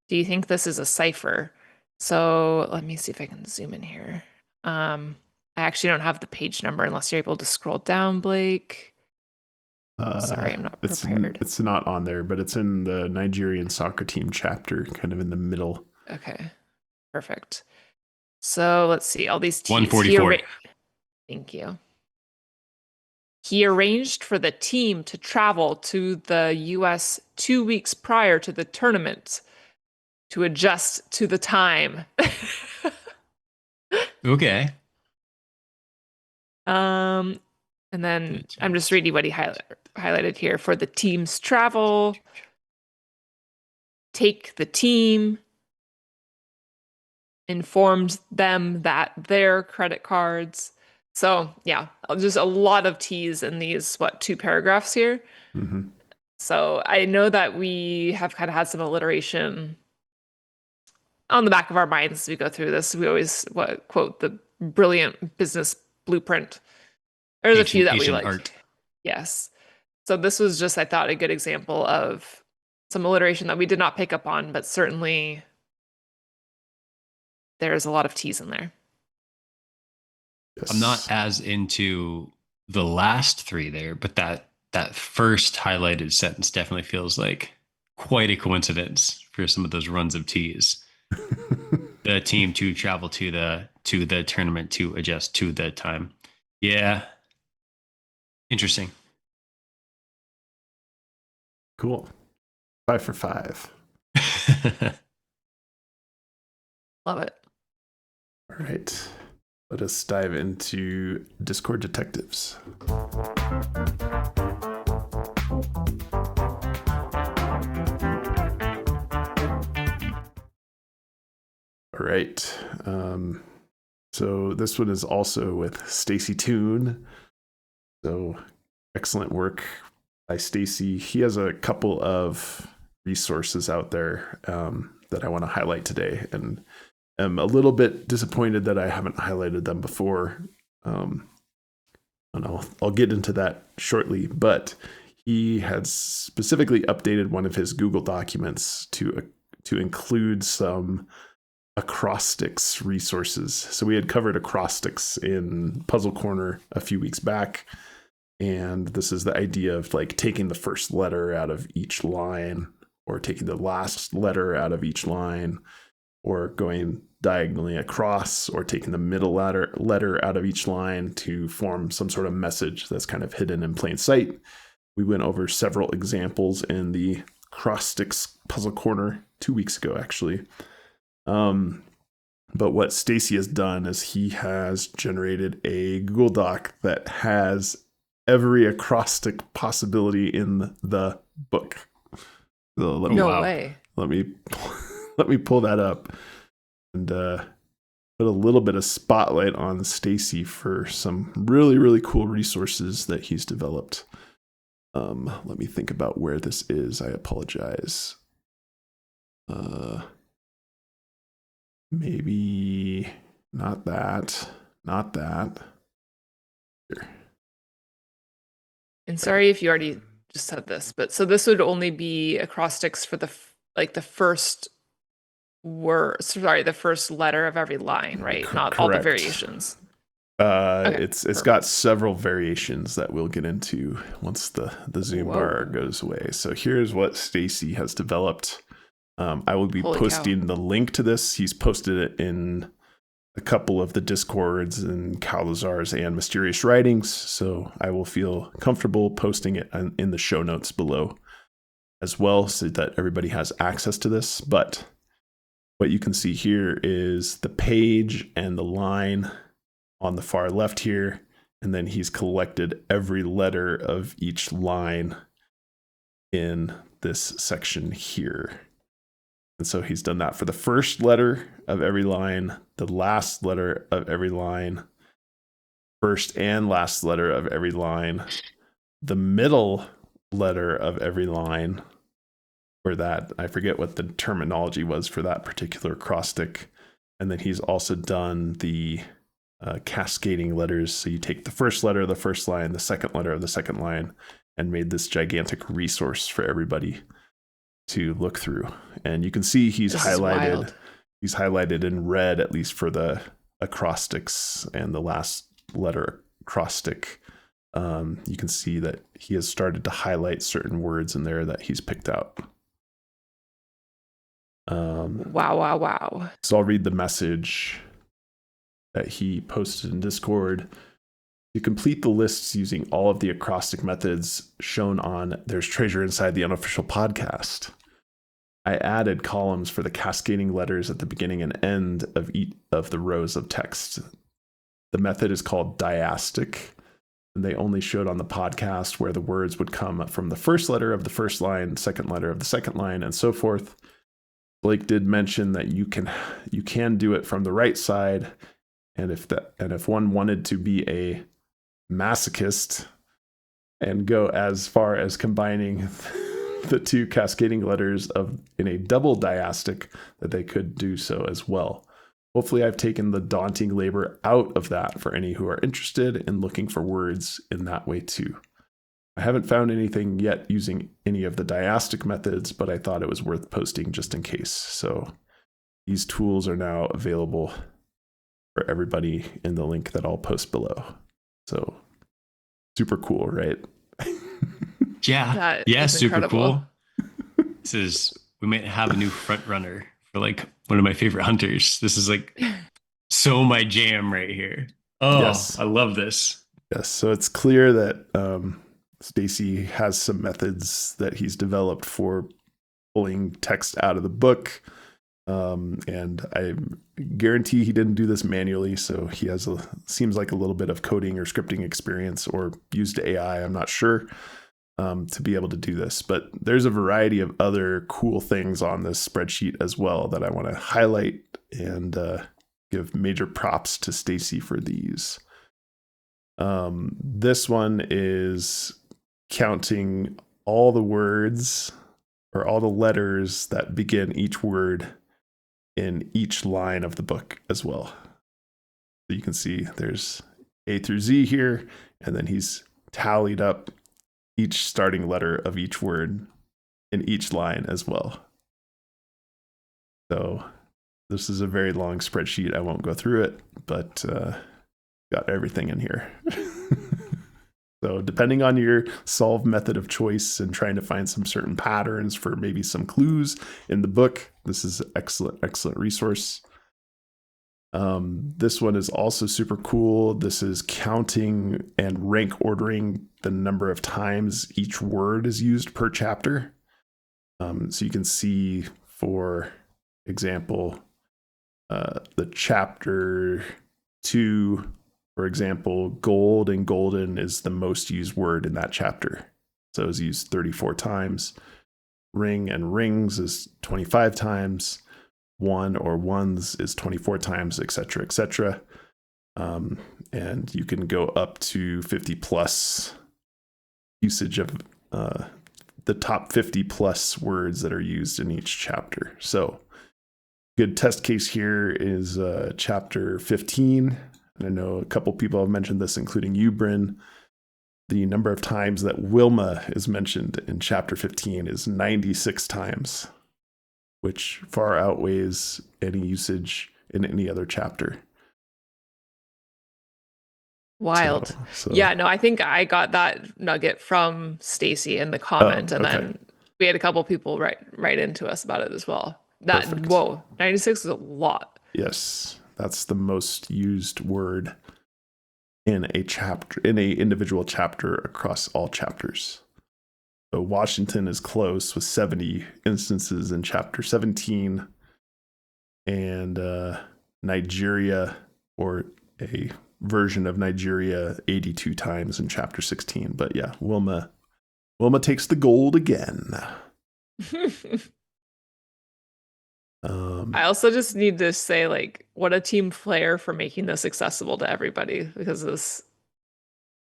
Do you think this is a cipher? So let me see if I can zoom in here. I actually don't have the page number unless you're able to scroll down, Blake. Sorry, I'm not prepared. It's not on there, but it's in the Nigerian soccer team chapter, kind of in the middle. Okay, perfect. So let's see, all these T's. 144. Thank you. He arranged for the team to travel to the US 2 weeks prior to the tournament to adjust to the time. Okay. And then I'm just reading what he highlighted here for the team's travel. Take the team. Informed them that their credit cards. So yeah, just a lot of T's in these, 2 paragraphs here. Mm-hmm. So I know that we have kind of had some alliteration on the back of our minds as we go through this. We always quote the brilliant business blueprint. There's a few that we like. Art. Yes. So this was just, I thought, a good example of some alliteration that we did not pick up on, but certainly there's a lot of T's in there. Yes. I'm not as into the last 3 there, but that first highlighted sentence definitely feels like quite a coincidence for some of those runs of T's. The team to travel to the tournament to adjust to the time. Yeah. Interesting. Cool. 5 for 5. Love it. All right. Let us dive into Discord Detectives. All right. So this one is also with Stacey Toon. So excellent work by Stacey. He has a couple of resources out there that I want to highlight today, and I'm a little bit disappointed that I haven't highlighted them before. And I'll get into that shortly, but he had specifically updated one of his Google documents to to include some acrostics resources. So we had covered acrostics in Puzzle Corner a few weeks back. And this is the idea of like taking the first letter out of each line, or taking the last letter out of each line, or going diagonally across, or taking the middle letter out of each line to form some sort of message that's kind of hidden in plain sight. We went over several examples in the acrostics Puzzle Corner 2 weeks ago, actually. But what Stacey has done is he has generated a Google Doc that has every acrostic possibility in the book. So No way. Let me pull that up and put a little bit of spotlight on Stacey for some really, really cool resources that he's developed. Let me think about where this is. I apologize. Maybe not that. Here. And sorry if you already just said this, but so this would only be acrostics for the first word, sorry, the first letter of every line, right? Not all the Correct. variations. It's got several variations that we'll get into once the zoom bar goes away. So here's what Stacey has developed. I will be posting the link to this. He's posted it in a couple of the Discords and Calazar's and Mysterious Writings, so I will feel comfortable posting it in the show notes below as well, so that everybody has access to this. But what you can see here is the page and the line on the far left here, and then he's collected every letter of each line in this section here. And so he's done that for the first letter of every line, the last letter of every line, first and last letter of every line, the middle letter of every line, or that, I forget what the terminology was for that particular acrostic. And then he's also done the cascading letters. So you take the first letter of the first line, the second letter of the second line, and made this gigantic resource for everybody to look through. And you can see he's highlighted in red, at least for the acrostics and the last letter acrostic. You can see that he has started to highlight certain words in there that he's picked out. Wow. So I'll read the message that he posted in Discord. To complete the lists using all of the acrostic methods shown on There's Treasure Inside the Unofficial Podcast, I added columns for the cascading letters at the beginning and end of each of the rows of text. The method is called diastic, and they only showed on the podcast where the words would come from the first letter of the first line, second letter of the second line, and so forth. Blake did mention that you can do it from the right side, and if one wanted to be a masochist and go as far as combining the two cascading letters in a double diastic, that they could do so as well. Hopefully I've taken the daunting labor out of that for any who are interested in looking for words in that way too. I haven't found anything yet using any of the diastic methods, but I thought it was worth posting just in case. So these tools are now available for everybody in the link that I'll post below. So super cool, right? Yeah, super incredible. Cool. We might have a new front runner for like one of my favorite hunters. This is like so my jam right here. Oh, yes. I love this. Yes, so it's clear that Stacey has some methods that he's developed for pulling text out of the book. And I guarantee he didn't do this manually, so he has seems like a little bit of coding or scripting experience, or used AI, I'm not sure, to be able to do this. But there's a variety of other cool things on this spreadsheet as well that I want to highlight and give major props to Stacey for these. This one is counting all the words or all the letters that begin each word in each line of the book as well. So you can see there's A through Z here, and then he's tallied up each starting letter of each word in each line as well. So this is a very long spreadsheet. I won't go through it, but got everything in here. So depending on your solve method of choice and trying to find some certain patterns for maybe some clues in the book, this is an excellent resource. This one is also super cool. This is counting and rank ordering the number of times each word is used per chapter. So you can see, for example, the chapter 2, for example, gold and golden is the most used word in that chapter. So it's used 34 times. Ring and rings is 25 times. One or ones is 24 times, etc., etc. And you can go up to 50 plus usage of the top 50 plus words that are used in each chapter. So good test case here is chapter 15. And I know a couple people have mentioned this, including you, Bryn. The number of times that Wilma is mentioned in chapter 15 is 96 times, which far outweighs any usage in any other chapter. Wild. So. Yeah, no, I think I got that nugget from Stacey in the comment, and then we had a couple people write into us about it as well. Perfect. Whoa, 96 is a lot. Yes, that's the most used word in a chapter, in a individual chapter across all chapters. So Washington is close with 70 instances in chapter 17, and Nigeria, or a version of Nigeria, 82 times in chapter 16. But yeah, Wilma takes the gold again. I also just need to say, like, what a team player for making this accessible to everybody, because this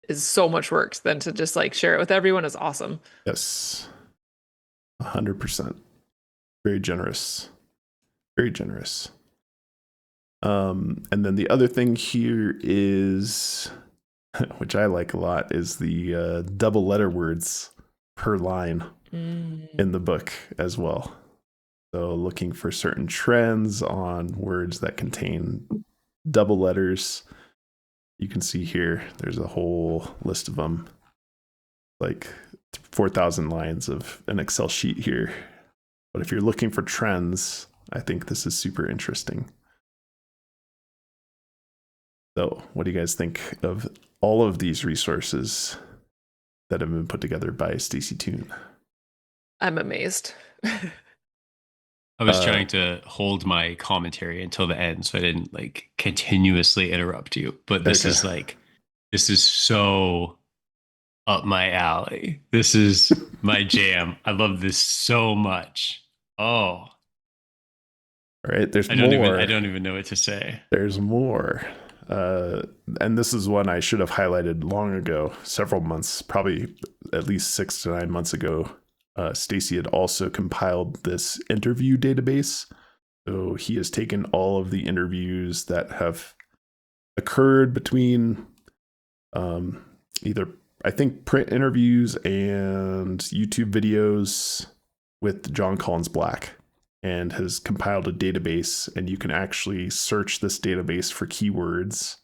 is so much work. Then to just like share it with everyone is awesome. Yes, 100%. Very generous. Very generous. And then the other thing here is, which I like a lot, is the double letter words per line in the book as well. So looking for certain trends on words that contain double letters. You can see here, there's a whole list of them, like 4,000 lines of an Excel sheet here. But if you're looking for trends, I think this is super interesting. So what do you guys think of all of these resources that have been put together by Stacey Toon? I'm amazed. I was trying to hold my commentary until the end so I didn't like continuously interrupt you. But this is so up my alley. This is my jam. I love this so much. Oh. All right, there's more. I don't even know what to say. There's more. And this is one I should have highlighted long ago, several months, probably at least 6 to 9 months ago. Stacey had also compiled this interview database. So he has taken all of the interviews that have occurred between either, I think, print interviews and YouTube videos with Jon Collins-Black, and has compiled a database, and you can actually search this database for keywords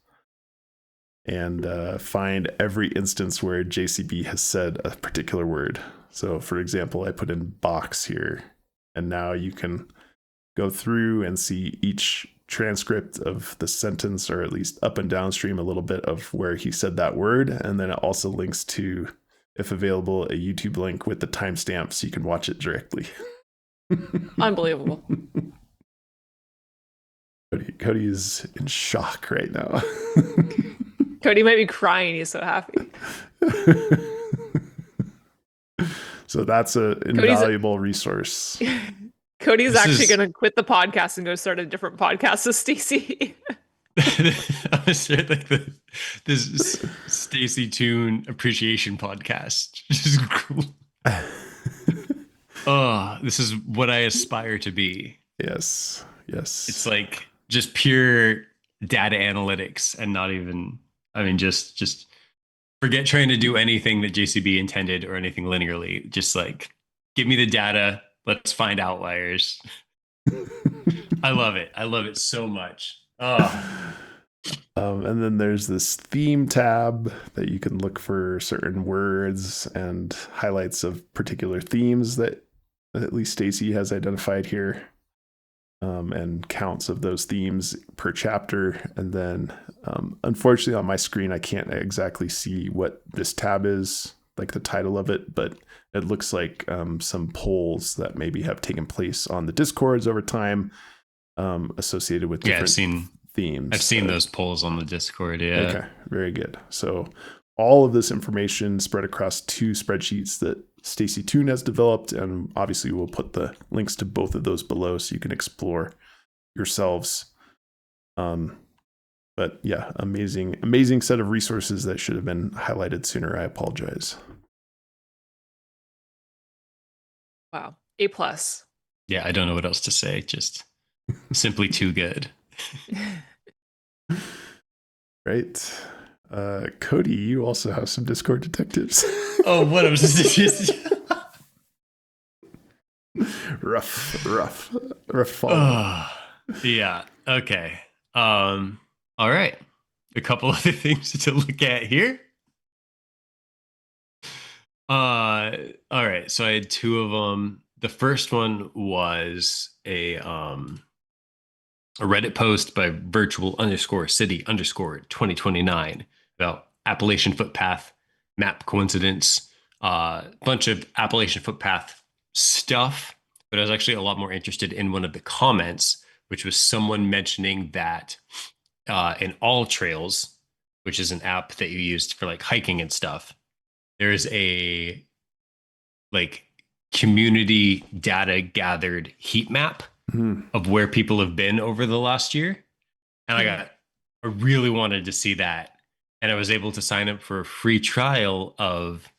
and find every instance where JCB has said a particular word. So for example, I put in box here, and now you can go through and see each transcript of the sentence, or at least up and downstream a little bit of where he said that word. And then it also links to, if available, a YouTube link with the timestamp so you can watch it directly. Unbelievable. Cody is in shock right now. Cody might be crying. He's so happy. So that's an invaluable resource. Cody's actually going to quit the podcast and go start a different podcast with Stacey. I was sure, like this Stacey Toon appreciation podcast. This is cool. Oh, this is what I aspire to be. Yes. It's like just pure data analytics, and not even, I mean, just forget trying to do anything that JCB intended or anything linearly. Just like, give me the data. Let's find outliers. I love it. I love it so much. Oh, And then there's this theme tab that you can look for certain words and highlights of particular themes that at least Stacey has identified here, and counts of those themes per chapter. And then, unfortunately, on my screen, I can't exactly see what this tab is, like the title of it, but it looks like some polls that maybe have taken place on the Discords over time, associated with different themes. I've seen those polls on the Discord. Yeah. Okay, very good. So all of this information spread across 2 spreadsheets that Stacey Toon has developed, and obviously we'll put the links to both of those below so you can explore yourselves. But yeah, amazing set of resources that should have been highlighted sooner. I apologize. Wow. A+. Yeah, I don't know what else to say. Just simply too good. Right. Cody, you also have some Discord detectives. Oh, what was this? rough fall. Yeah. Okay. All right. A couple other things to look at here. All right. So I had 2 of them. The first one was a Reddit post by virtual_city_2029 about Appalachian footpath map coincidence, bunch of Appalachian footpath stuff. But I was actually a lot more interested in one of the comments, which was someone mentioning that in All Trails, which is an app that you used for like hiking and stuff, there's a like community data gathered heat map of where people have been over the last year. And I really wanted to see that. And I was able to sign up for a free trial of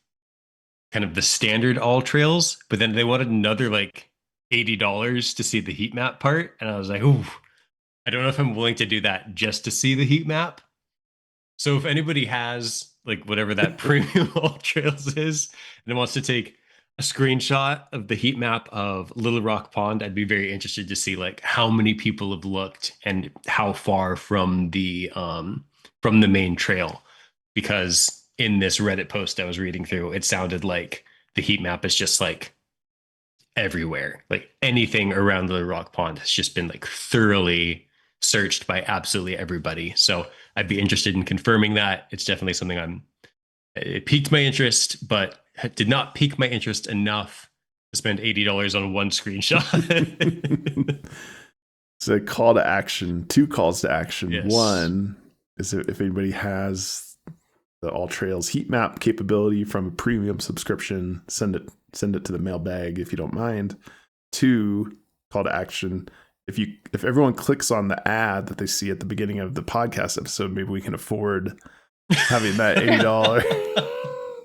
kind of the standard All Trails, but then they wanted another like $80 to see the heat map part. And I was like, ooh, I don't know if I'm willing to do that just to see the heat map. So if anybody has like whatever that premium All Trails is and wants to take a screenshot of the heat map of Little Rock Pond, I'd be very interested to see like how many people have looked and how far from the main trail. Because in this Reddit post I was reading through, it sounded like the heat map is just like everywhere. Like anything around Little Rock Pond has just been like thoroughly searched by absolutely everybody. So I'd be interested in confirming that. It's definitely something it piqued my interest, but did not pique my interest enough to spend $80 on one screenshot. It's a call to action, 2 calls to action. Yes. One is if anybody has the All Trails heat map capability from a premium subscription, send it to the mailbag if you don't mind. 2, call to action. If everyone clicks on the ad that they see at the beginning of the podcast episode, maybe we can afford having that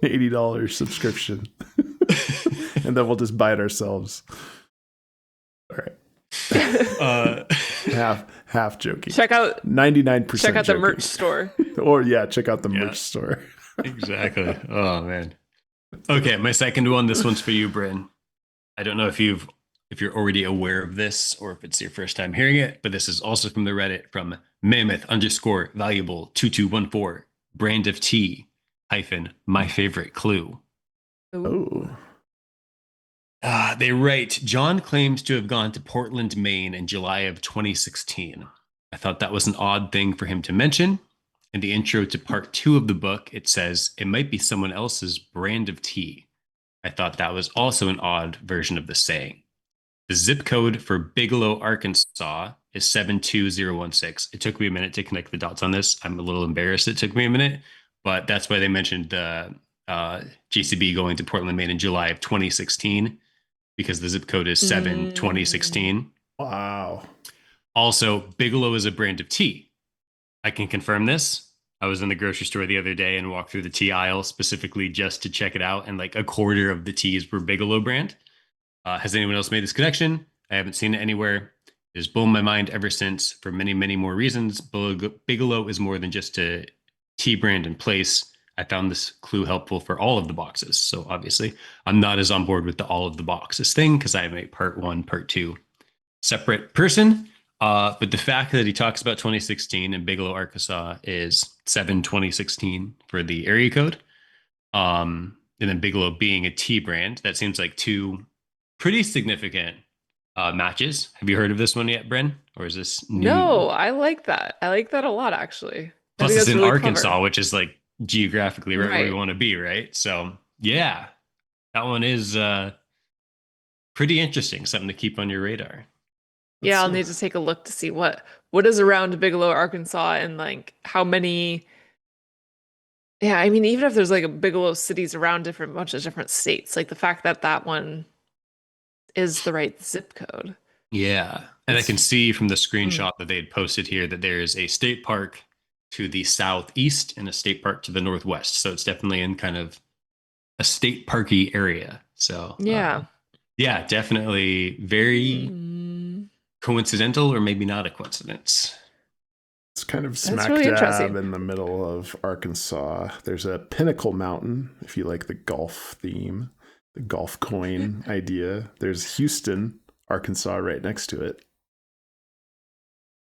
$80 subscription. And then we'll just buy it ourselves. All right. Half joking. Check out 99%. Check out joking. the merch store. Or check out the merch store. Exactly. Oh man. Okay, my second one. This one's for you, Bryn. I don't know if you're already aware of this or if it's your first time hearing it, but this is also from the Reddit from Mammoth_valuable2214 brand of tea - my favorite clue. Oh. They write, John claims to have gone to Portland, Maine in July of 2016. I thought that was an odd thing for him to mention. In the intro to part 2 of the book, it says it might be someone else's brand of tea. I thought that was also an odd version of the saying. The zip code for Bigelow, Arkansas is 72016. It took me a minute to connect the dots on this. I'm a little embarrassed it took me a minute, but that's why they mentioned JCB going to Portland, Maine in July of 2016, because the zip code is 72016. Wow. Also, Bigelow is a brand of tea. I can confirm this. I was in the grocery store the other day and walked through the tea aisle specifically just to check it out, and like a quarter of the teas were Bigelow brand. Has anyone else made this connection? I haven't seen it anywhere. It has blown my mind ever since for many, many more reasons. Bigelow is more than just a tea brand and place. I found this clue helpful for all of the boxes. So obviously, I'm not as on board with the all of the boxes thing because I have a part 1, part 2. separate person. But the fact that he talks about 2016 and Bigelow, Arkansas is 7/2016 for the area code. And then Bigelow being a tea brand, that seems like two pretty significant matches. Have you heard of this one yet, Bryn? Or is this new? No, I like that. I like that a lot, actually. I Plus, think it's that's in really Arkansas, clever. which is like geographically right where we Right. want to be, right? So, yeah, that one is pretty interesting. Something to keep on your radar. Yeah, I'll That's, need to take a look to see what is around Bigelow, Arkansas, and like how many. Yeah, I mean, even if there's like a Bigelow cities around different bunch of different states, like the fact that that one is the right zip code. Yeah. And I can that's see from the Hmm. screenshot that they had posted here that there is a state park to the southeast and a state park to the northwest. So it's definitely in kind of a state parky area. So, Yeah. yeah, definitely very Hmm. coincidental or maybe not a coincidence. it's kind of That's smack really dab interesting. in the middle of Arkansas. There's a Pinnacle Mountain, if you like the golf theme, the golf coin idea. There's Houston, Arkansas, right next to it.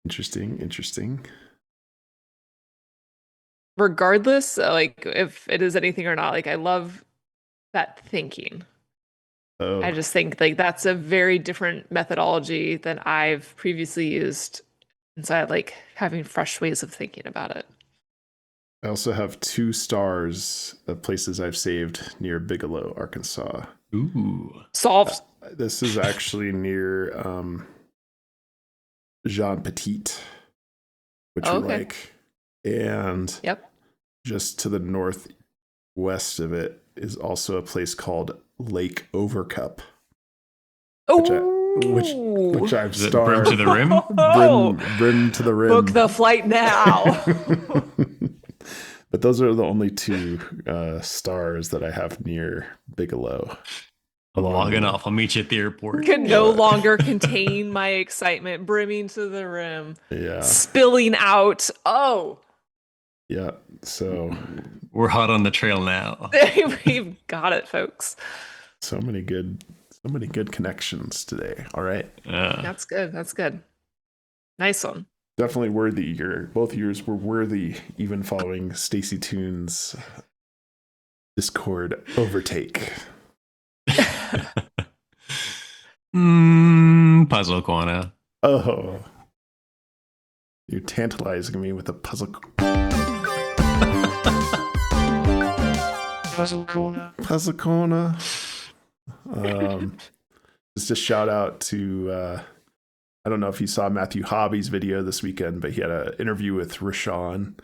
Interesting, interesting. Regardless, like if it is anything or not, like I love that thinking. I Oh, just think like that's a very different methodology than I've previously used. And so I like having fresh ways of thinking about it. I also have 2 stars of places I've saved near Bigelow, Arkansas. Ooh. Solved. This is actually near Jean Petit, which Oh, we okay. like. And Yep. just to the northwest of it is also a place called Lake Overcup, which I, which Oh, I've Is it brim starred to the rim? brim to the rim. book the flight now. But those are the only 2 stars that I have near Bigelow. I'm logging off. I'll meet you at the airport. Can no longer contain my excitement, brimming to the rim, Yeah, spilling out. Oh, yeah. So We're hot on the trail now. we've got it, folks. so many good connections today. All right, That's good. That's good. Nice one. definitely worthy. Both years were worthy, even following Stacey Toon's Discord overtake. Puzzle corner. Oh, you're tantalizing me with a puzzle. Puzzle corner. Just a shout out to I don't know if you saw Matthew Hobby's video this weekend, but he had an interview with Rashawn,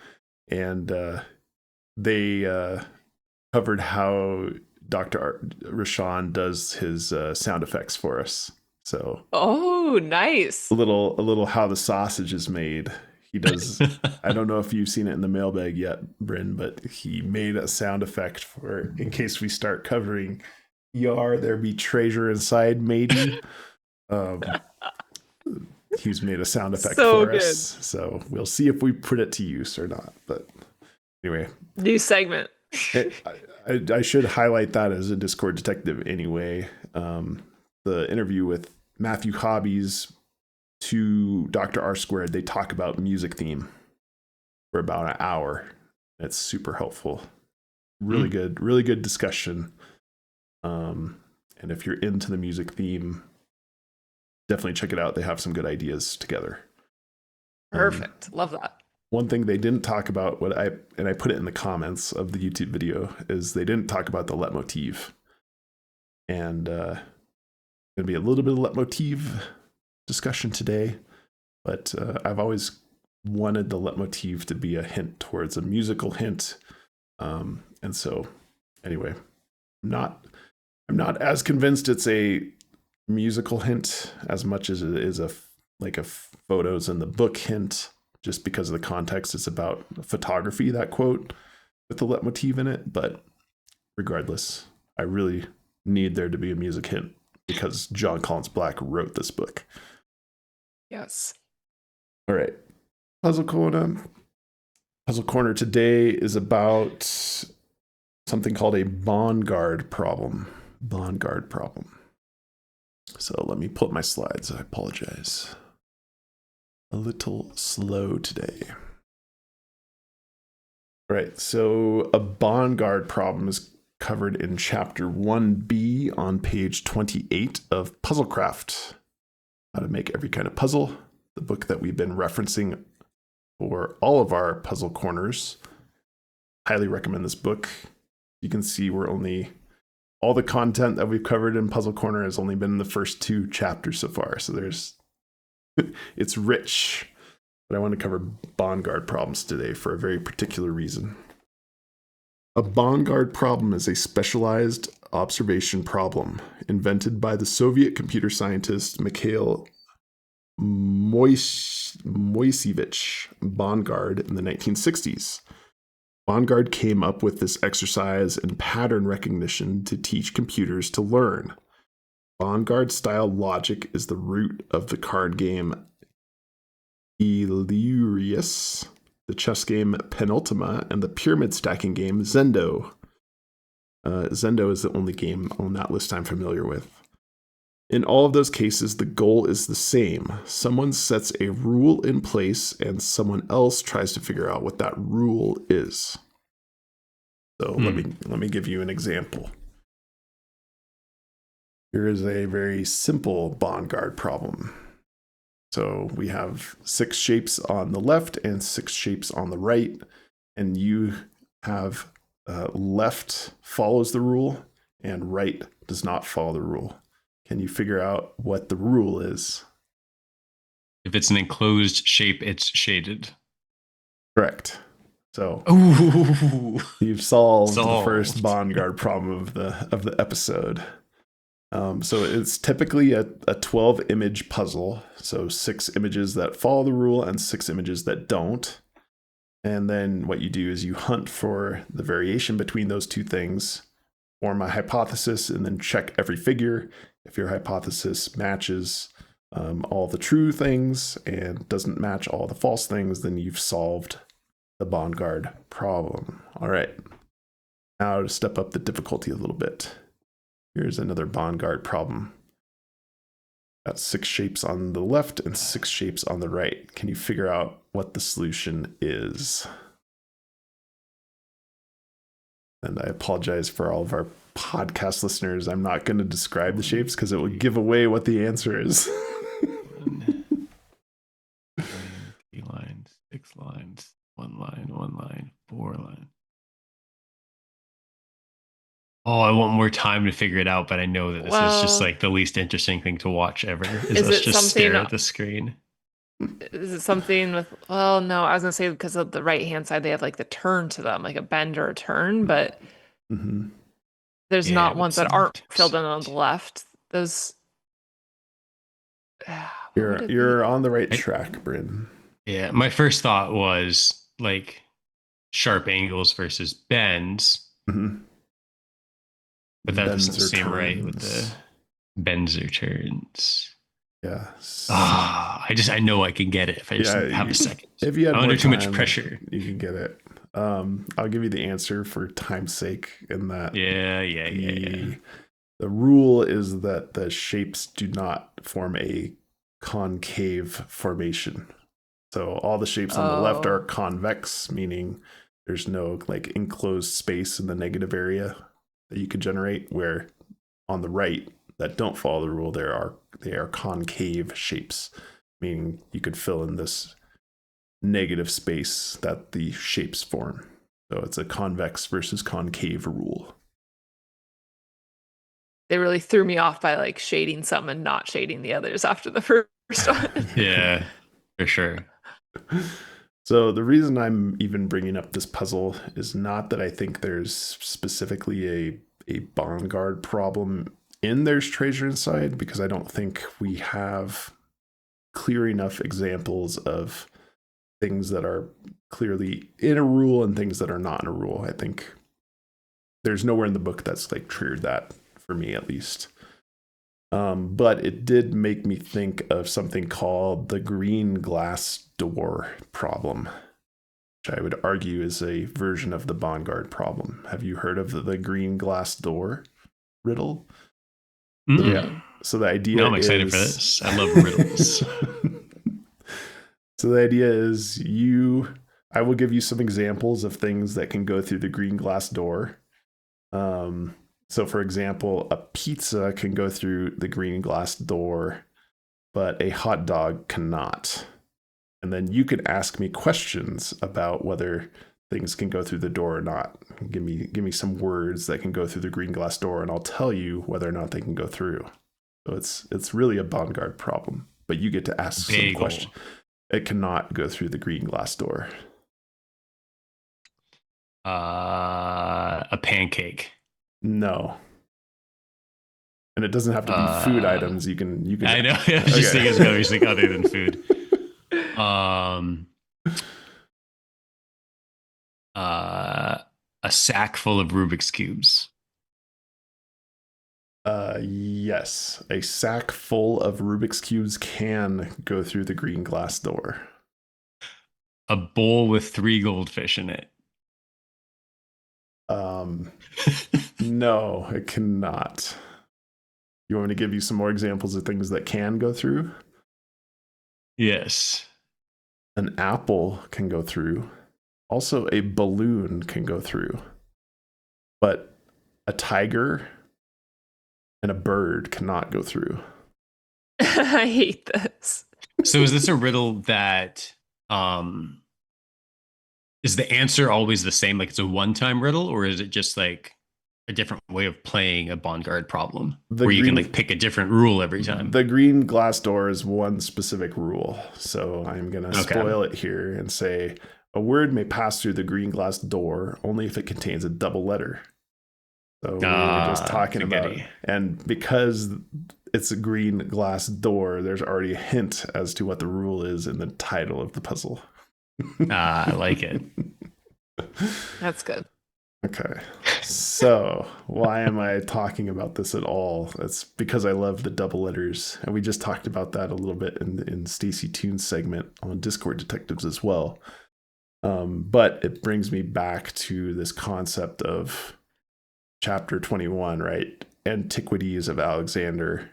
and they covered how Dr. Rashawn does his sound effects for us. So Oh, nice. a little how the sausage is made. He does. I don't know if you've seen it in the mailbag yet, Bryn, but he made a sound effect for in case we start covering ER, there be treasure inside, maybe. He's made a sound effect So for good. us, so we'll see if we put it to use or not. But anyway, New segment. I should highlight that as a Discord detective anyway. The interview with Matthew Hobbies to Dr. R Squared, they talk about music theme for about an hour. It's super helpful. Really good discussion. And if you're into the music theme, definitely check it out. They have some good ideas together. Perfect. Love that. One thing they didn't talk about, I put it in the comments of the YouTube video, is they didn't talk about the leitmotif. And gonna be a little bit of leitmotif discussion today, but I've always wanted the leitmotif to be a hint towards a musical hint. And so anyway, I'm not as convinced it's a musical hint as much as it is a photos in the book hint, just because of the context. It's about photography, that quote with the leitmotif in it. But regardless, I really need there to be a music hint because Jon Collins-Black wrote this book. Yes. All right. Puzzle Corner. Puzzle Corner today is about something called a Bongard problem. Bongard problem. So let me pull up my slides. I apologize. A little slow today. All right, so a Bongard problem is covered in chapter 1B on page 28 of Puzzlecraft. How to make every kind of puzzle, the book that we've been referencing for all of our puzzle corners. Highly recommend this book. You can see all the content that we've covered in Puzzle Corner has only been in the first 2 chapters so far. So it's rich. But I want to cover Bongard problems today for a very particular reason. A Bongard problem is a specialized observation problem invented by the Soviet computer scientist Mikhail Moiseyevich Bongard in the 1960s. Bongard came up with this exercise in pattern recognition to teach computers to learn. Bongard-style logic is the root of the card game Illyrius, the chess game Penultima, and the pyramid stacking game Zendo. Zendo is the only game on that list I'm familiar with. In all of those cases, the goal is the same. Someone sets a rule in place and someone else tries to figure out what that rule is. So let me give you an example. Here is a very simple Bongard problem. So we have 6 shapes on the left and 6 shapes on the right, and you have left follows the rule and right does not follow the rule. Can you figure out what the rule is? If it's an enclosed shape, it's shaded. Correct. So Ooh. you've solved the first Bongard problem of the episode. So it's typically a 12 image puzzle. So 6 images that follow the rule and 6 images that don't. And then what you do is you hunt for the variation between those 2 things, form a hypothesis, and then check every figure. If your hypothesis matches all the true things and doesn't match all the false things, then you've solved the Bongard problem. All right. Now to step up the difficulty a little bit. Here's another Bongard problem. Got 6 shapes on the left and 6 shapes on the right. Can you figure out what the solution is? And I apologize for all of our podcast listeners. I'm not going to describe the shapes because it will give away what the answer is. 3 lines, 6 lines, 1 line, 4 lines. Oh, I want more time to figure it out, but I know that this is just like the least interesting thing to watch ever. Is us just stare at the screen. Is it something with, well, no, I was gonna say because of the right hand side, they have like the turn to them, like a bend or a turn, but there's not ones that aren't filled in on the left. Those you're on the right track, Bryn. Yeah, my first thought was like sharp angles versus bends. But that doesn't seem right with the bends or turns. Yeah. I know I can get it if I just have a second. If you have I'm under too much pressure, you can get it. I'll give you the answer for time's sake. In that, the rule is that the shapes do not form a concave formation. So all the shapes on the left are convex, meaning there's no like enclosed space in the negative area that you could generate, where on the right that don't follow the rule, they are concave shapes, meaning you could fill in this negative space that the shapes form. So it's a convex versus concave rule. They really threw me off by like shading some and not shading the others after the first one. Yeah, for sure. So the reason I'm even bringing up this puzzle is not that I think there's specifically a Bongard problem in There's Treasure Inside, because I don't think we have clear enough examples of things that are clearly in a rule and things that are not in a rule. I think there's nowhere in the book that's like triggered that, for me at least. But it did make me think of something called the green glass door problem, which I would argue is a version of the Bongard problem. Have you heard of the green glass door riddle? Yeah. So the idea No, I'm excited is, for this. I love riddles. So the idea is I will give you some examples of things that can go through the green glass door. So for example, a pizza can go through the green glass door, but a hot dog cannot. And then you can ask me questions about whether things can go through the door or not. Give me some words that can go through the green glass door, and I'll tell you whether or not they can go through. So it's really a Bongard problem, but you get to ask some questions. It cannot go through the green glass door. A pancake. No. And it doesn't have to be food items. You can. I know. I was just thinking it's going to be something other than food. A sack full of Rubik's cubes. Yes, a sack full of Rubik's cubes can go through the green glass door. A bowl with 3 goldfish in it. No, it cannot. You want me to give you some more examples of things that can go through? Yes. An apple can go through. Also, a balloon can go through. But a tiger and a bird cannot go through. I hate this. So is this a riddle that is the answer always the same? Like it's a one-time riddle, or is it just like a different way of playing a Bongard problem where you can like pick a different rule every time? The green glass door is one specific rule. So I'm going to spoil it here and say a word may pass through the green glass door only if it contains a double letter. So we were just talking about it. And because it's a green glass door, there's already a hint as to what the rule is in the title of the puzzle. I like it. That's good. Okay. So why am I talking about this at all? It's because I love the double letters. And we just talked about that a little bit in Stacey Toon's segment on Discord Detectives as well. But it brings me back to this concept of Chapter 21, right? Antiquities of Alexander,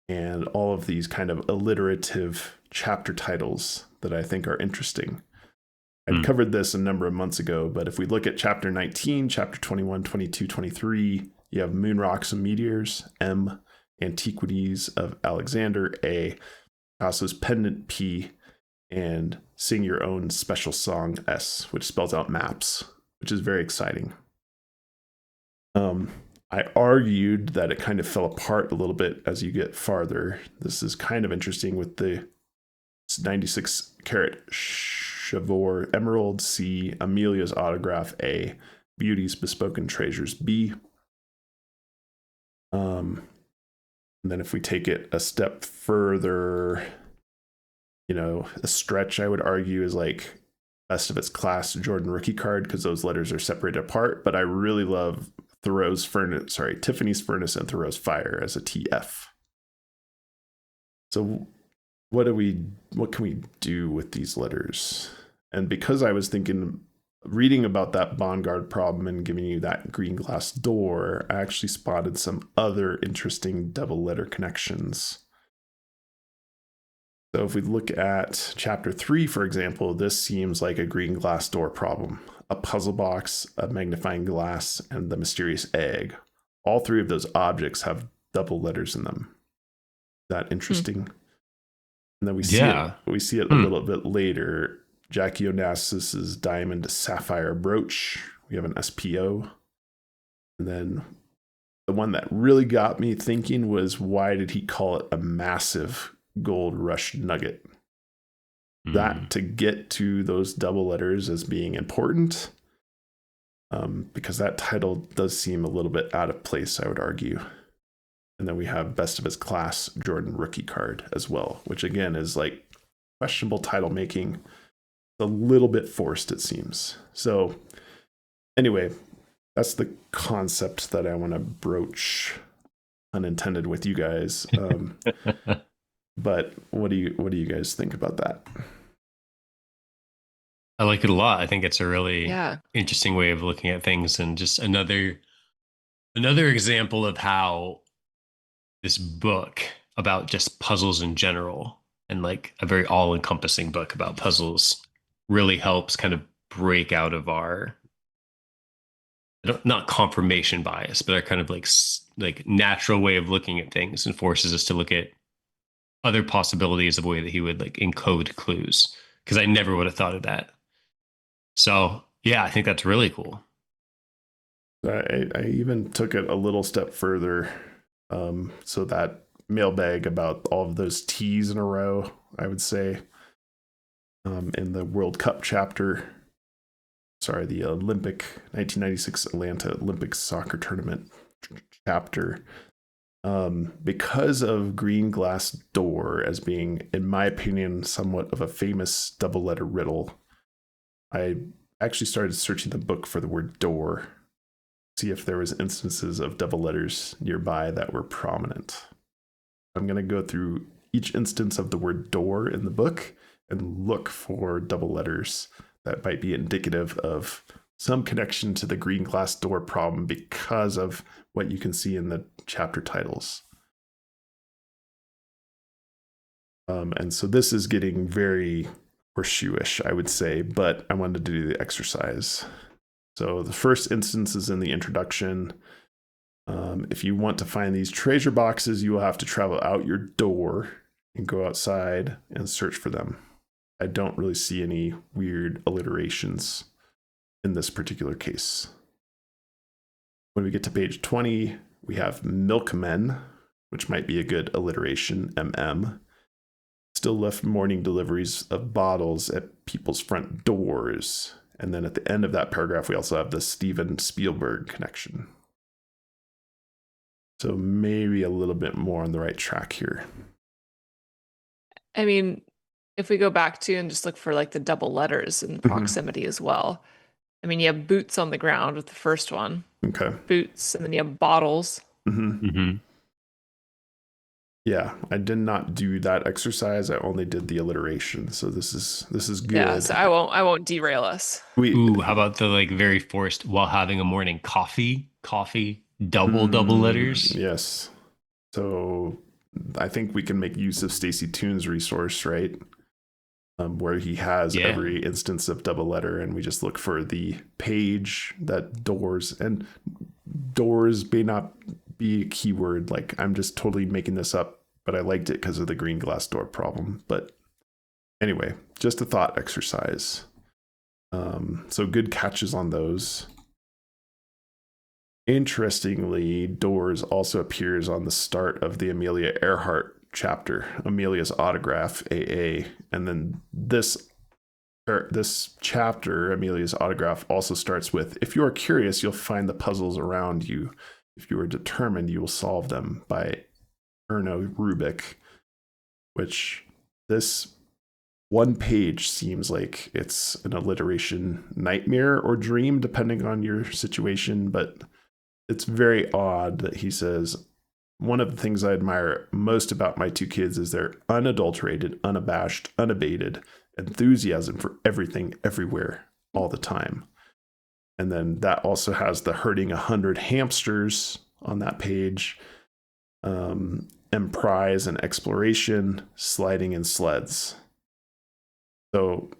and all of these kind of alliterative chapter titles that I think are interesting. I'd covered this a number of months ago, but if we look at Chapter 19, Chapter 21, 22, 23, you have Moon Rocks and Meteors, M, Antiquities of Alexander, A, Picasso's Pendant, P, and Sing Your Own Special Song, S, which spells out maps, which is very exciting. I argued that it kind of fell apart a little bit as you get farther. This is kind of interesting with the 96 karat Chavor Emerald, C, Amelia's Autograph, A, Beauty's Bespoken Treasures, B. And then if we take it a step further, a stretch I would argue is like Best of Its Class Jordan rookie card, because those letters are separated apart. But I really love Tiffany's Furnace and Thoreau's Fire as a TF. So what can we do with these letters? And because I was reading about that Bongard problem and giving you that green glass door, I actually spotted some other interesting double letter connections. So if we look at Chapter 3, for example, this seems like a green glass door problem. A puzzle box, a magnifying glass, and the mysterious egg. All 3 of those objects have double letters in them. Is that interesting? And then we see it a little bit later. Jackie Onassis's Diamond Sapphire Brooch. We have an SPO. And then the one that really got me thinking was, why did he call it a massive gold rush nugget? That to get to those double letters as being important, because that title does seem a little bit out of place, I would argue. And then we have Best of His Class Jordan rookie card as well, which again is like questionable title making, a little bit forced, it seems. So anyway, that's the concept that I want to broach, unintended, with you guys. But what do you guys think about that? I like it a lot. I think it's a really interesting way of looking at things, and just another example of how this book about just puzzles in general, and like a very all-encompassing book about puzzles really helps kind of break out of our not confirmation bias, but our kind of like natural way of looking at things, and forces us to look at other possibilities of a way that he would like encode clues. Because I never would have thought of that. So yeah, I think that's really cool. I even took it a little step further. So that mailbag about all of those T's in a row, I would say, in the World Cup chapter. Sorry, the Olympic 1996 Atlanta Olympic soccer tournament chapter. Because of green glass door as being, in my opinion, somewhat of a famous double letter riddle, I actually started searching the book for the word door, see if there was instances of double letters nearby that were prominent. I'm going to go through each instance of the word door in the book and look for double letters that might be indicative of some connection to the green glass door problem because of what you can see in the chapter titles. And so this is getting very horseshoe-ish, I would say, but I wanted to do the exercise. So the first instance is in the introduction. If you want to find these treasure boxes, you will have to travel out your door and go outside and search for them. I don't really see any weird alliterations in this particular case. When we get to page 20, we have milkmen, which might be a good alliteration, MM. Still left morning deliveries of bottles at people's front doors. And then at the end of that paragraph, we also have the Steven Spielberg connection. So maybe a little bit more on the right track here. I mean, if we go back to and just look for like the double letters in proximity as well. I mean, you have boots on the ground with the first one. Okay. Boots, and then you have bottles. Yeah, I did not do that exercise. I only did the alliteration. So this is good. Yeah, so I won't derail us. Ooh, how about the like very forced while having a morning coffee, double letters? Yes. So I think we can make use of Stacey Toon's resource, right? Where he has every instance of double letter, and we just look for the page that doors, and doors may not be a keyword. Like, I'm just totally making this up, but I liked it because of the green glass door problem. But anyway, just a thought exercise. So good catches on those. Interestingly, doors also appears on the start of the Amelia Earhart chapter, Amelia's Autograph, AA. And then this chapter, Amelia's Autograph, also starts with, if you are curious, you'll find the puzzles around you. If you are determined, you will solve them, by Erno Rubik, which this one page seems like it's an alliteration nightmare or dream, depending on your situation, but it's very odd that he says, one of the things I admire most about my two kids is their unadulterated, unabashed, unabated enthusiasm for everything, everywhere, all the time. And then that also has the herding 100 hamsters on that page, emprise and exploration, sliding in sleds. So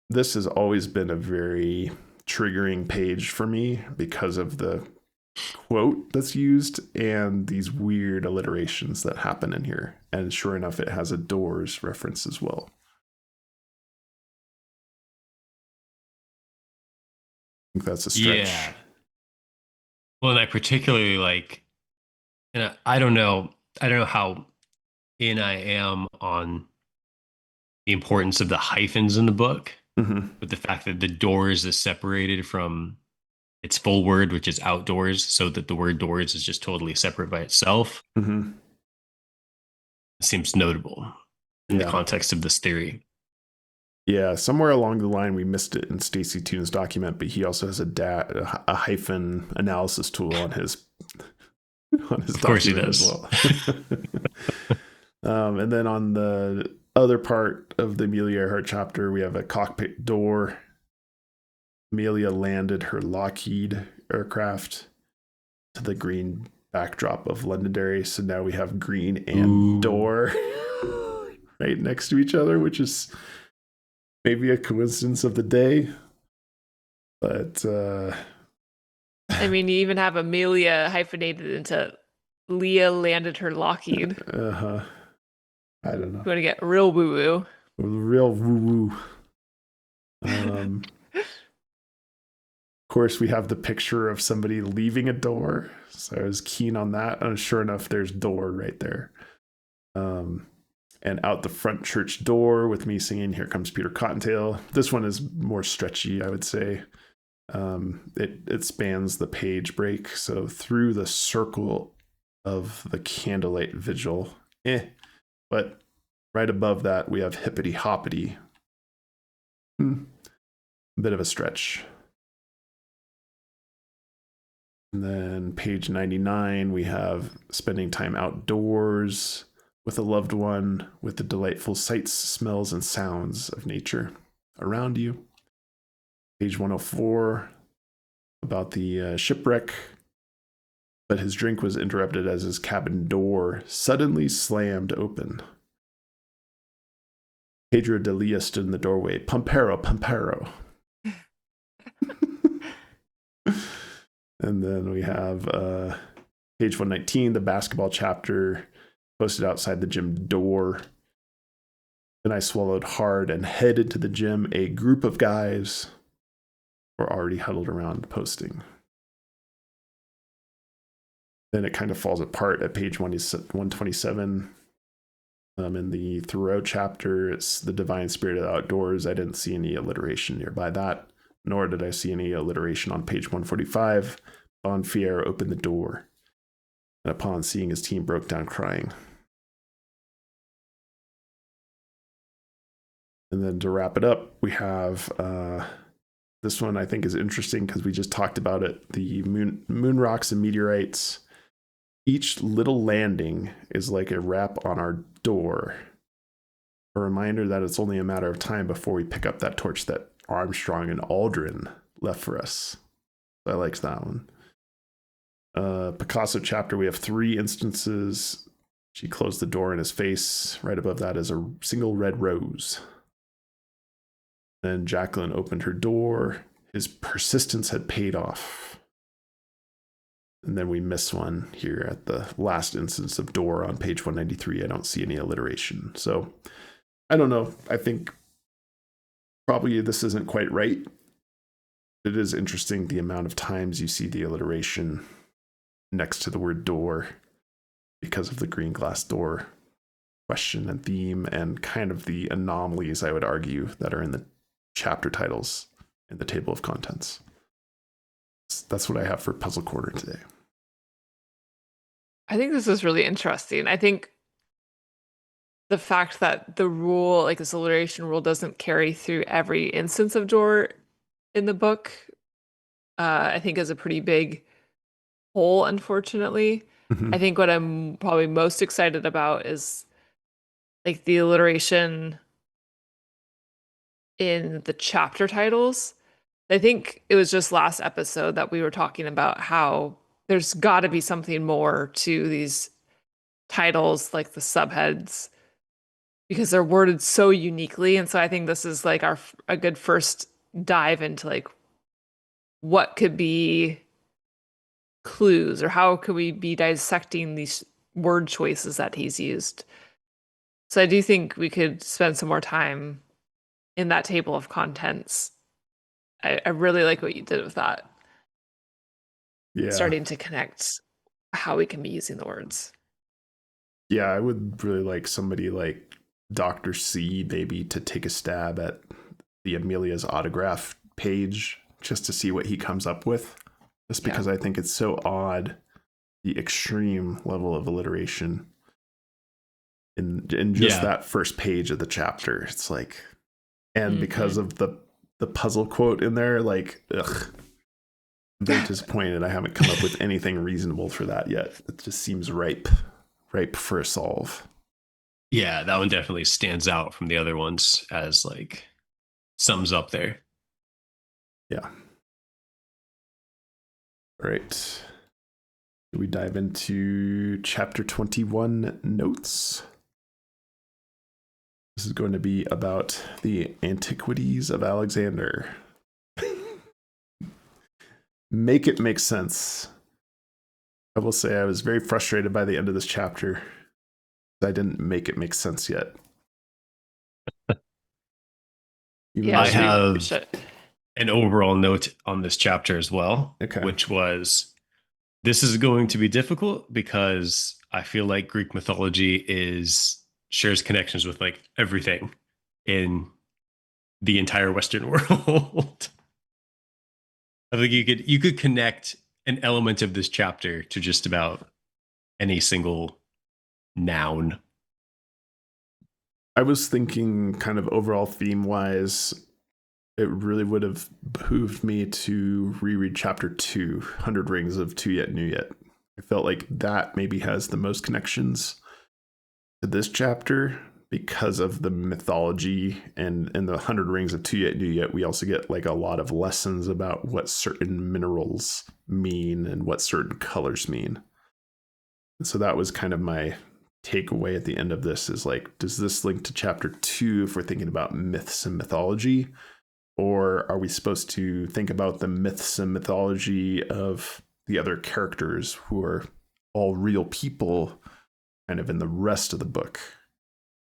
this has always been a very triggering page for me because of the quote that's used and these weird alliterations that happen in here. And sure enough, it has a doors reference as well. I think that's a stretch. Yeah. Well, and I particularly like, and I don't know how in I am on the importance of the hyphens in the book, but the fact that the doors is separated from its full word, which is outdoors, so that the word doors is just totally separate by itself, seems notable in the context of this theory. Yeah, somewhere along the line we missed it in Stacey Toon's document, but he also has a hyphen analysis tool on his Of course he does. As well. And then on the other part of the Amelia Earhart chapter, we have a cockpit door. Amelia landed her Lockheed aircraft to the green backdrop of Londonderry. So now we have green and Ooh. door right next to each other, which is maybe a coincidence of the day. But I mean, you even have Amelia hyphenated into Leah landed her Lockheed. I don't know. You want to get real woo-woo. Real woo-woo. Of course, we have the picture of somebody leaving a door. So I was keen on that. And sure enough, there's door right there. And out the front church door with me singing Here Comes Peter Cottontail. This one is more stretchy, I would say. It spans the page break. So through the circle of the candlelight vigil. But right above that, we have hippity hoppity. A bit of a stretch. And then page 99, we have spending time outdoors with a loved one, with the delightful sights, smells, and sounds of nature around you. Page 104, about the shipwreck, but his drink was interrupted as his cabin door suddenly slammed open. Pedro de Lia stood in the doorway. Pampero, Pampero. And then we have page 119, the basketball chapter posted outside the gym door. Then I swallowed hard and headed to the gym. A group of guys were already huddled around posting. Then it kind of falls apart at page 127. In the Thoreau chapter, it's the divine spirit of the outdoors. I didn't see any alliteration nearby that, nor did I see any alliteration on page 145. Bonfier opened the door, and upon seeing his team, broke down crying. And then to wrap it up, we have this one I think is interesting because we just talked about it. The moon rocks and meteorites. Each little landing is like a rap on our door. A reminder that it's only a matter of time before we pick up that torch that Armstrong and Aldrin left for us. I liked that one. Picasso chapter, we have 3 instances. She closed the door in his face. Right above that is a single red rose. Then Jacqueline opened her door. His persistence had paid off. And then we miss one here at the last instance of door on page 193. I don't see any alliteration. So I don't know. I think probably this isn't quite right. It is interesting the amount of times you see the alliteration next to the word door because of the green glass door question and theme and kind of the anomalies, I would argue, that are in the chapter titles in the table of contents. That's what I have for Puzzle Corner today. I think this is really interesting. I think the fact that the rule, like this alliteration rule, doesn't carry through every instance of door in the book, I think is a pretty big hole, unfortunately. I think what I'm probably most excited about is like the alliteration in the chapter titles. I think it was just last episode that we were talking about how there's got to be something more to these titles, like the subheads, because they're worded so uniquely. And so I think this is like a good first dive into like what could be clues or how could we be dissecting these word choices that he's used. So I do think we could spend some more time in that table of contents. I really like what you did with that. Yeah. Starting to connect how we can be using the words. Yeah, I would really like somebody like Dr. C maybe to take a stab at the Amelia's autograph page just to see what he comes up with. Just because I think it's so odd, the extreme level of alliteration in just that first page of the chapter. It's like, and because of the puzzle quote in there, like, ugh. I'm very disappointed I haven't come up with anything reasonable for that yet. It just seems ripe for a solve. Yeah, that one definitely stands out from the other ones as like sums up there. Yeah. All right. We dive into chapter 21 notes. This is going to be about the Antiquities of Alexander. Make it make sense. I will say I was very frustrated by the end of this chapter. I didn't make it make sense yet. I have an overall note on this chapter as well, which was, this is going to be difficult because I feel like Greek mythology shares connections with like everything in the entire Western world. I think you could connect an element of this chapter to just about any single noun. I was thinking kind of overall theme wise, it really would have behooved me to reread chapter 2, 100 Rings of Too Yet New Yet. I felt like that maybe has the most connections to this chapter because of the mythology, and in the 100 Rings of Too Yet New Yet, we also get like a lot of lessons about what certain minerals mean and what certain colors mean. And so that was kind of my takeaway at the end of this, is like, does this link to chapter 2 if we're thinking about myths and mythology? Or are we supposed to think about the myths and mythology of the other characters who are all real people kind of in the rest of the book?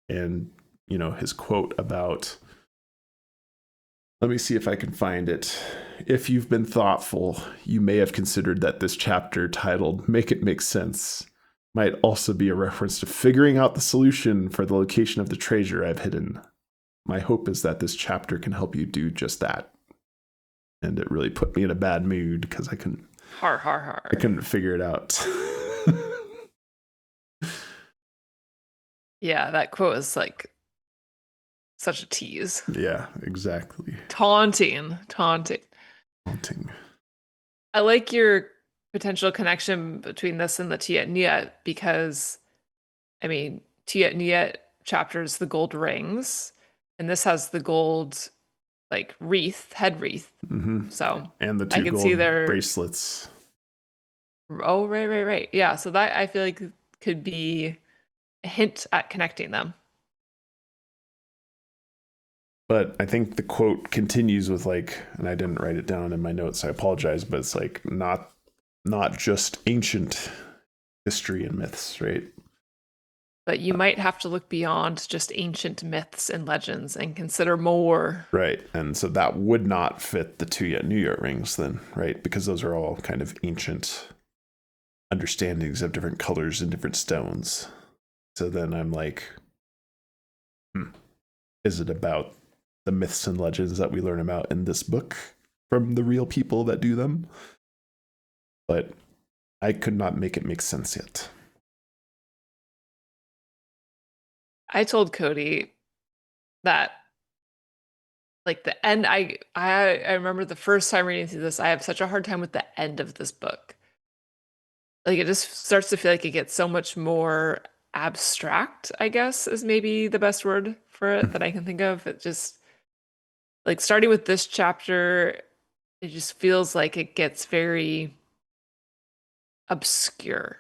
And, you know, his quote about, let me see if I can find it. If you've been thoughtful, you may have considered that this chapter titled Make It Make Sense might also be a reference to figuring out the solution for the location of the treasure I've hidden. My hope is that this chapter can help you do just that. And it really put me in a bad mood because I couldn't I couldn't figure it out. Yeah, that quote is like such a tease. Yeah, exactly. Taunting. I like your potential connection between this and the Tiet Niet, because, I mean, Tiet Niet chapters the gold rings, and this has the gold like head wreath. Mm-hmm. So and the two I can gold see their bracelets. Oh, right. Yeah, so that I feel like could be a hint at connecting them. But I think the quote continues with like, and I didn't write it down in my notes, I apologize, but it's like not just ancient history and myths, right? But you might have to look beyond just ancient myths and legends and consider more. Right. And so that would not fit the Too Yet New Yet rings then, right? Because those are all kind of ancient understandings of different colors and different stones. So then I'm like, is it about the myths and legends that we learn about in this book from the real people that do them? But I could not make it make sense yet. I told Cody that like the end, I remember the first time reading through this, I have such a hard time with the end of this book. Like it just starts to feel like it gets so much more abstract, I guess is maybe the best word for it that I can think of. It just, like, starting with this chapter, it just feels like it gets very obscure,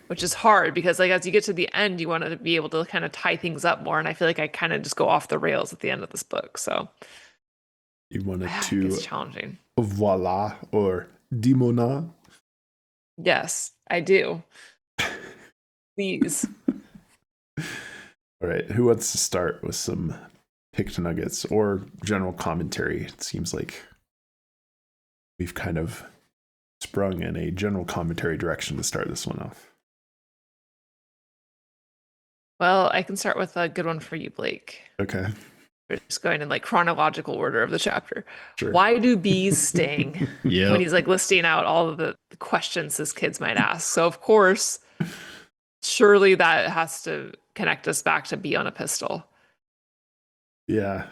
which is hard because, like, as you get to the end, you want to be able to kind of tie things up more. And I feel like I kind of just go off the rails at the end of this book. So you wanted to, it's challenging. Voila or dimona. Yes, I do. Please. All right. Who wants to start with some picked nuggets or general commentary? It seems like we've kind of sprung in a general commentary direction to start this one off. Well, I can start with a good one for you, Blake. Okay. We're just going in like chronological order of the chapter. Sure. Why do bees sting? Yeah. When he's like listing out all of the questions his kids might ask. So of course, surely that has to connect us back to Bee on a Pistol. Yeah.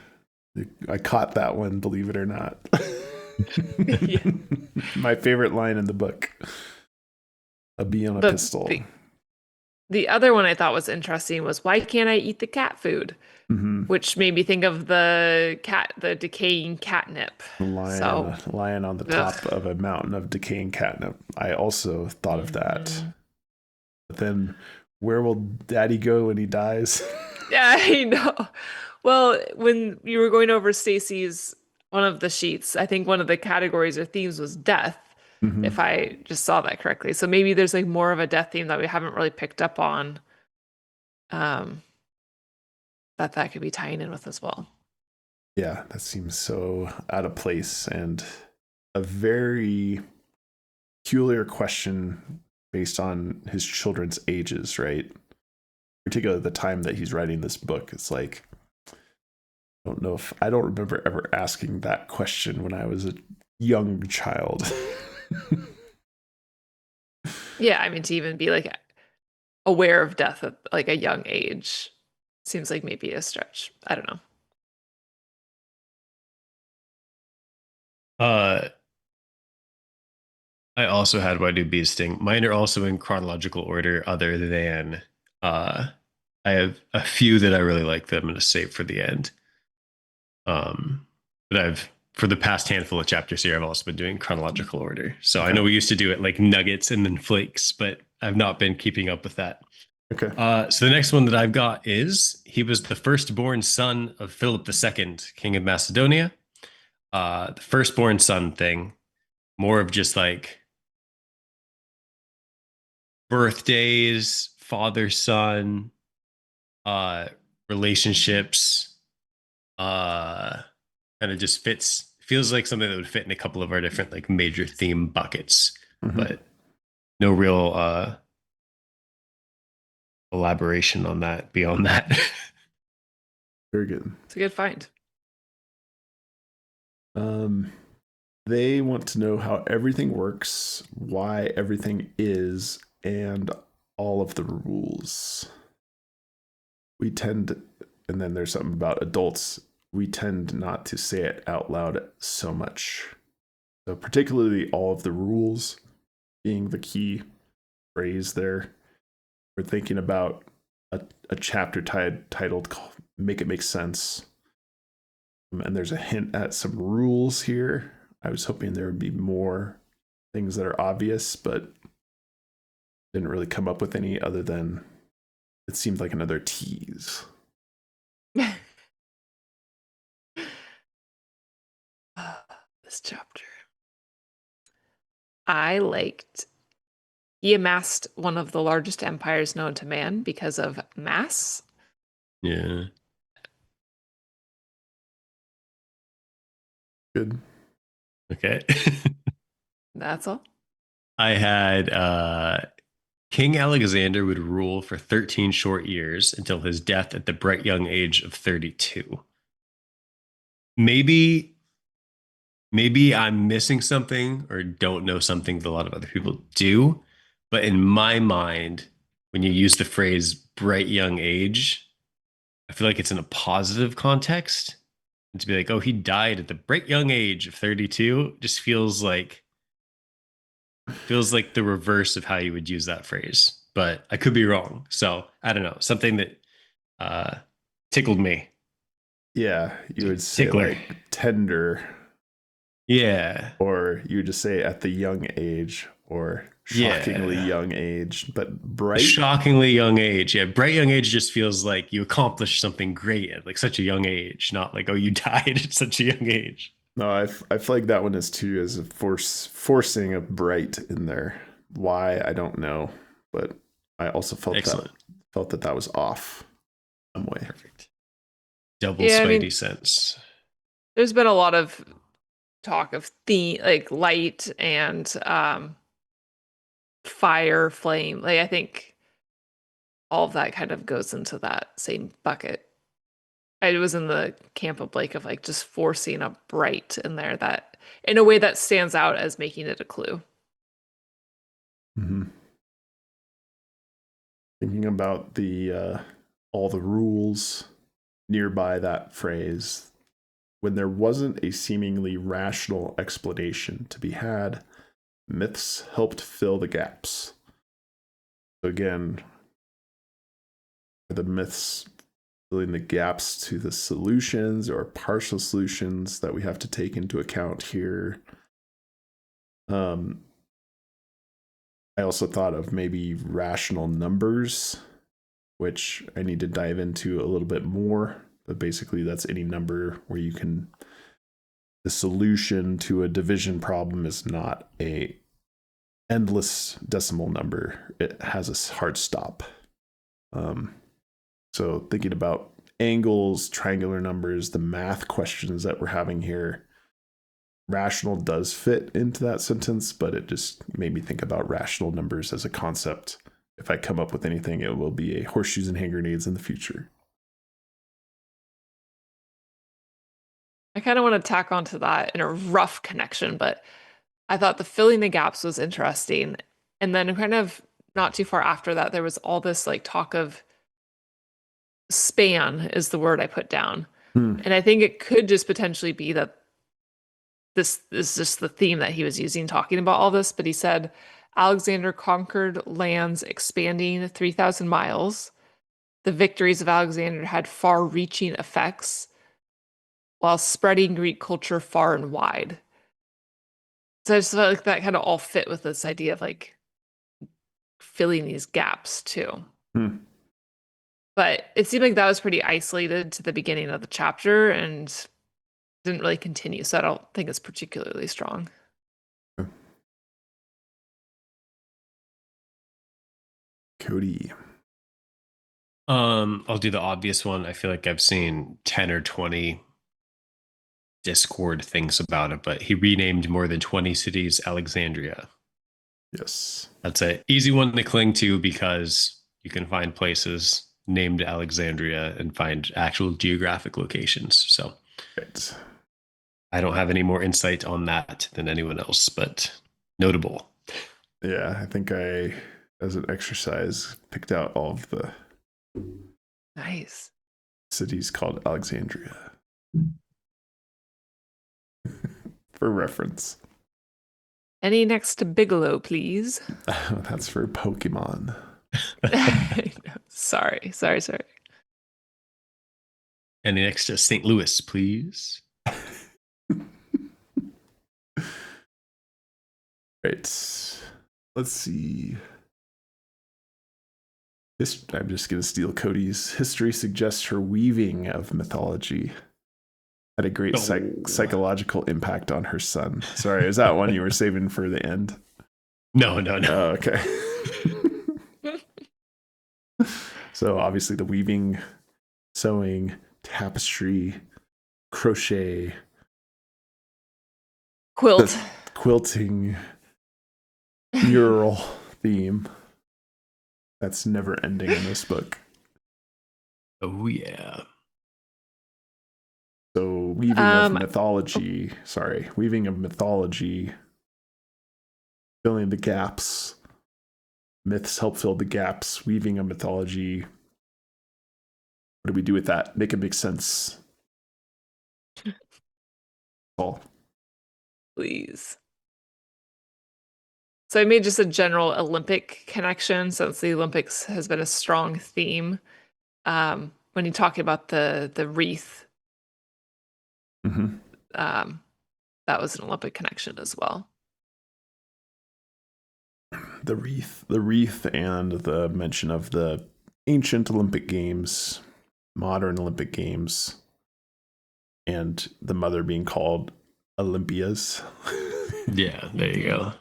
I caught that one, believe it or not. Yeah. My favorite line in the book. A bee on a pistol. The other one I thought was interesting was why can't I eat the cat food? Mm-hmm. Which made me think of the decaying catnip. So, Lying on the top of a mountain of decaying catnip. I also thought of that. But then, where will Daddy go when he dies? yeah, I know. Well, when you were going over Stacey's one of the sheets, I think one of the categories or themes was death, Mm-hmm. if I just saw that correctly. So maybe there's like more of a death theme that we haven't really picked up on. That could be tying in with as well. Yeah, that seems so out of place and a very peculiar question based on his children's ages, right? Particularly the time that he's writing this book. It's like, I don't remember ever asking that question when I was a young child. Yeah, I mean, to even be like aware of death at like a young age seems like maybe a stretch. I don't know. I also had Why Do Bees Sting. Mine are also in chronological order, other than I have a few that I really like that I'm going to save for the end. But for the past handful of chapters here, I've also been doing chronological order. So I know we used to do it like nuggets and then flakes, but I've not been keeping up with that. Okay. So the next one that I've got is he was the firstborn son of Philip II, King of Macedonia. The firstborn son thing, more of just like birthdays, father son, relationships, kind of just feels like something that would fit in a couple of our different like major theme buckets, but no real elaboration on that beyond that. Very good. It's a good find. They want to know how everything works, why everything is, and all of the rules. And then there's something about adults. We tend not to say it out loud so much. So particularly all of the rules being the key phrase there. We're thinking about a chapter titled Make It Make Sense. And there's a hint at some rules here. I was hoping there would be more things that are obvious, but didn't really come up with any other than it seemed like another tease. This chapter. I liked he amassed one of the largest empires known to man because of mass. Yeah. Good. Okay. That's all. I had King Alexander would rule for 13 short years until his death at the bright young age of 32. Maybe I'm missing something or don't know something that a lot of other people do, but in my mind, when you use the phrase bright young age, I feel like it's in a positive context. And to be like, oh, he died at the bright young age of 32 just feels like the reverse of how you would use that phrase. But I could be wrong. So I don't know. Something that tickled me. Yeah, you would say Tickler. like tender. Yeah. Or you would just say at the young age or shockingly young age. But bright? Shockingly young age. Yeah, bright young age just feels like you accomplished something great at like such a young age, not like, oh, you died at such a young age. No, I feel like that one is too as a forcing a bright in there. Why, I don't know. But I also felt that was off some way. Perfect. Double Spidey sense. There's been a lot of talk of like light and fire, flame. Like I think all of that kind of goes into that same bucket. I was in the camp of Blake of like just forcing a bright in there that in a way that stands out as making it a clue. Mm-hmm. Thinking about the all the rules nearby that phrase, when there wasn't a seemingly rational explanation to be had, myths helped fill the gaps. So again, the myths filling the gaps to the solutions or partial solutions that we have to take into account here? I also thought of maybe rational numbers, which I need to dive into a little bit more. But basically, that's any number where you can. The solution to a division problem is not a endless decimal number. It has a hard stop. So thinking about angles, triangular numbers, the math questions that we're having here, rational does fit into that sentence, but it just made me think about rational numbers as a concept. If I come up with anything, it will be a horseshoes and hand grenades in the future. I kind of want to tack onto that in a rough connection, but I thought the filling the gaps was interesting. And then kind of not too far after that, there was all this like talk of span is the word I put down. And I think it could just potentially be that this is just the theme that he was using talking about all this. But he said Alexander conquered lands expanding 3,000 miles. The victories of Alexander had far-reaching effects while spreading Greek culture far and wide. So I just felt like that kind of all fit with this idea of like filling these gaps too. But it seemed like that was pretty isolated to the beginning of the chapter and didn't really continue. So I don't think it's particularly strong. Cody. I'll do the obvious one. I feel like I've seen 10 or 20 Discord things about it, but he renamed more than 20 cities Alexandria. Yes. That's an easy one to cling to because you can find places named Alexandria and find actual geographic locations. So Right. I don't have any more insight on that than anyone else, but notable. Yeah, I think I, as an exercise, picked out all of the Nice. cities called Alexandria for reference. Any next to Bigelow, please? That's for Pokemon. Sorry. And next to St. Louis, please. Right. Let's see. I'm just going to steal Cody's. History suggests her weaving of mythology had a great psychological impact on her son. Sorry, is that one you were saving for the end? No. Oh, okay. So obviously the weaving, sewing, tapestry, crochet, quilting, mural theme. That's never ending in this book. Oh, yeah. So weaving of mythology, filling the gaps. Myths help fill the gaps. Weaving of mythology. What do we do with that? Make it make sense. All. Please. So I made just a general Olympic connection since the Olympics has been a strong theme. When you talk about the wreath, that was an Olympic connection as well. The wreath, and the mention of the ancient Olympic Games, modern Olympic Games, and the mother being called Olympias. Yeah, there you go.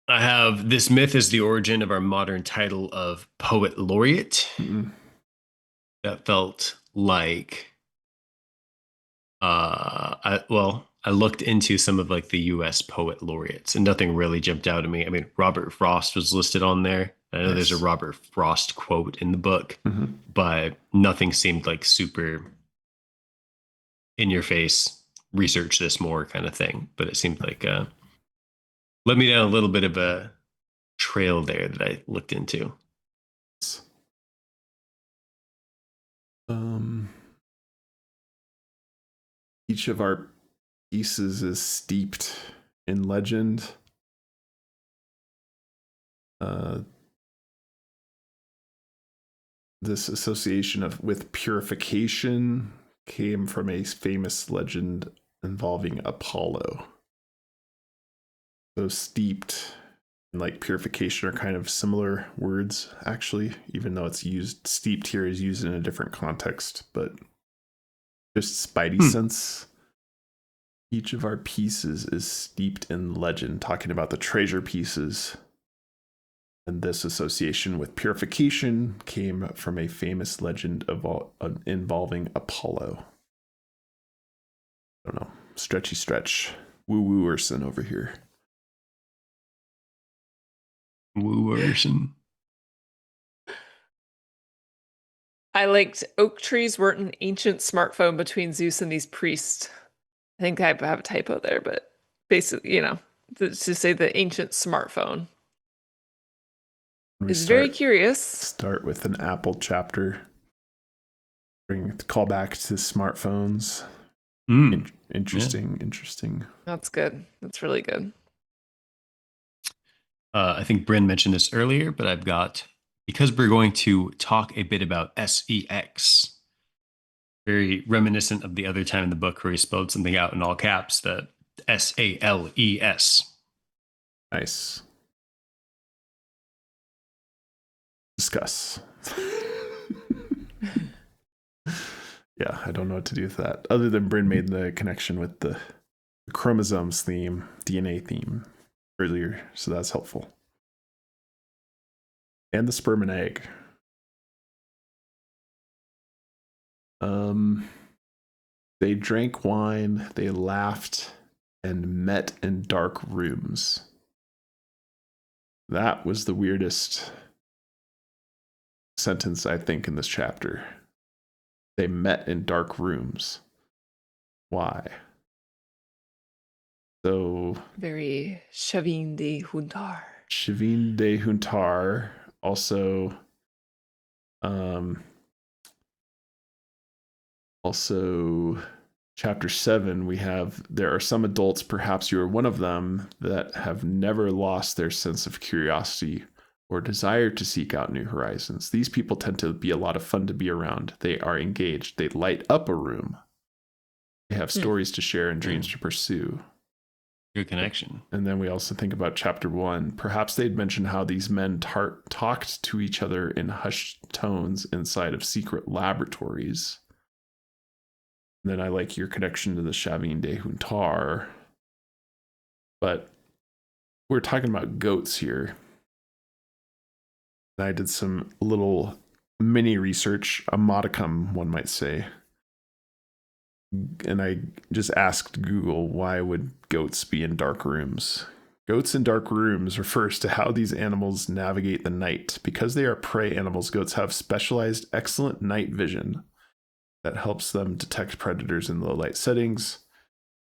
I have this myth is the origin of our modern title of poet laureate. That felt like I looked into some of like the US poet laureates and nothing really jumped out at me. I mean, Robert Frost was listed on there. I know there's a Robert Frost quote in the book, but nothing seemed like super in your face, research this more kind of thing. But it seemed like led me down a little bit of a trail there that I looked into. Each of our pieces is steeped in legend. This association with purification came from a famous legend involving Apollo. So steeped and like purification are kind of similar words, actually, even though it's used, steeped here is used in a different context, but just spidey sense. Each of our pieces is steeped in legend, talking about the treasure pieces. And this association with purification came from a famous legend involving Apollo. I don't know. Stretchy stretch. Woo-woo-erson over here. Woo-erson. I liked oak trees weren't an ancient smartphone between Zeus and these priests. I think I have a typo there, but basically, to say the ancient smartphone. Is very curious. Start with an Apple chapter. Call back to smartphones. Interesting. That's good. That's really good. I think Bryn mentioned this earlier, but because we're going to talk a bit about SEX, very reminiscent of the other time in the book where he spelled something out in all caps, the SALES. Nice. Discuss. Yeah, I don't know what to do with that. Other than Bryn made the connection with the chromosomes theme, DNA theme earlier, so that's helpful. And the sperm and egg. They drank wine, they laughed, and met in dark rooms. That was the weirdest sentence, I think, in this chapter. They met in dark rooms. Why? So very Chavin de Juntar. Chavin de Juntar. Also chapter 7, we have, there are some adults, perhaps you are one of them, that have never lost their sense of curiosity or desire to seek out new horizons. These people tend to be a lot of fun to be around. They are engaged. They light up a room. They have stories to share and dreams to pursue. Good connection. And then we also think about chapter 1. Perhaps they'd mentioned how these men talked to each other in hushed tones inside of secret laboratories. And then I like your connection to the Chavin de Juntar. But we're talking about goats here. I did some little mini research, a modicum, one might say. And I just asked Google, why would goats be in dark rooms? Goats in dark rooms refers to how these animals navigate the night. Because they are prey animals, goats have specialized, excellent night vision that helps them detect predators in low light settings.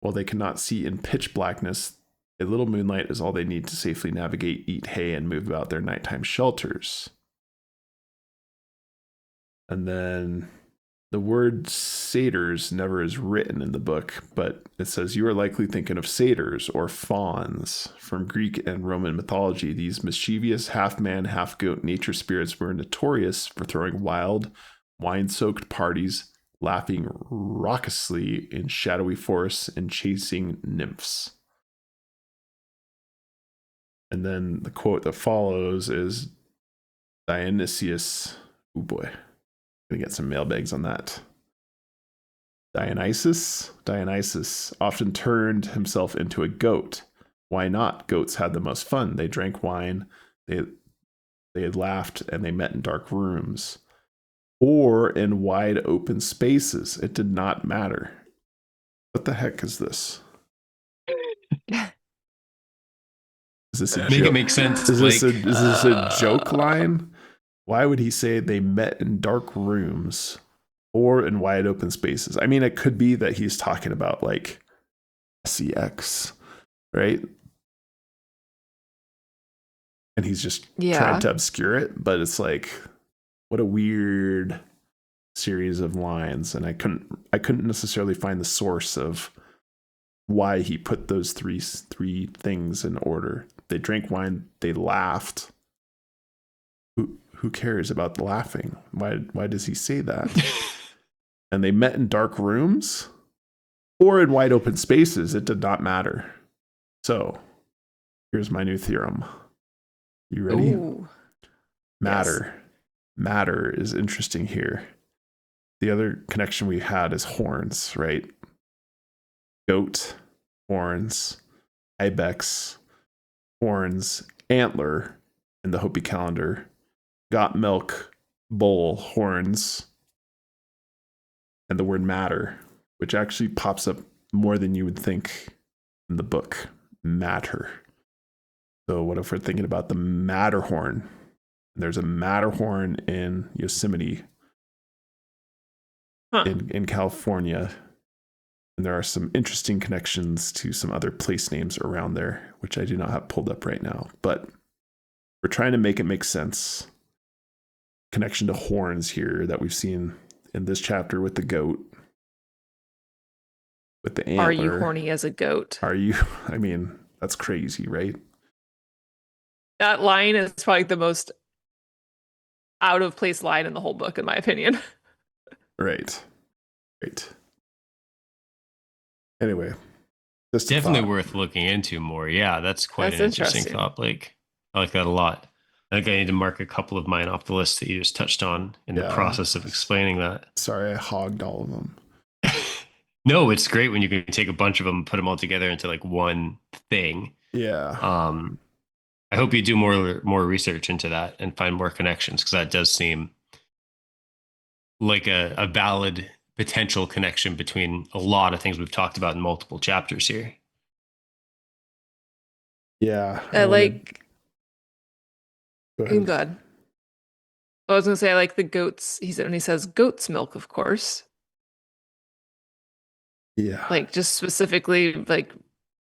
While they cannot see in pitch blackness, a little moonlight is all they need to safely navigate, eat hay, and move about their nighttime shelters. And then the word satyrs never is written in the book, but it says you are likely thinking of satyrs or fauns. From Greek and Roman mythology, these mischievous half-man, half-goat nature spirits were notorious for throwing wild, wine-soaked parties, laughing raucously in shadowy forests, and chasing nymphs. And then the quote that follows is Dionysius. Oh boy. Gonna get some mailbags on that. Dionysus often turned himself into a goat. Why not? Goats had the most fun. They drank wine, they laughed, and they met in dark rooms or in wide open spaces. It did not matter. What the heck is this? Is this a Make joke? it make sense. Is this a joke line? Why would he say they met in dark rooms or in wide open spaces? I mean, it could be that he's talking about like SEX, right? And he's just trying to obscure it, but it's like, what a weird series of lines. And I couldn't necessarily find the source of why he put those three things in order. They drank wine, they laughed, Who cares about laughing? Why does he say that? And they met in dark rooms or in wide open spaces. It did not matter. So here's my new theorem. You ready? Ooh. Matter. Yes. Matter is interesting here. The other connection we had is horns, right? Goat, horns, ibex, horns, antler in the Hopi calendar, got milk, bull, horns, and the word matter, which actually pops up more than you would think in the book. Matter. So what if we're thinking about the Matterhorn? There's a Matterhorn in Yosemite, in California. And there are some interesting connections to some other place names around there, which I do not have pulled up right now. But we're trying to make it make sense. Connection to horns here that we've seen in this chapter with the goat. With the antler. Are you horny as a goat? Are you? I mean, that's crazy, right? That line is probably the most out of place line in the whole book, in my opinion. Right. Anyway, just definitely worth looking into more. Yeah, that's quite an interesting thought, Blake. I like that a lot. I think I need to mark a couple of mine off the list that you just touched on in the process of explaining that. Sorry, I hogged all of them. No, it's great when you can take a bunch of them and put them all together into like one thing. Yeah. I hope you do more research into that and find more connections, because that does seem like a valid potential connection between a lot of things we've talked about in multiple chapters here. Yeah. I like. Go ahead. God. I was going to say, I like the goats. When he says goat's milk, of course. Yeah. Like, just specifically, like,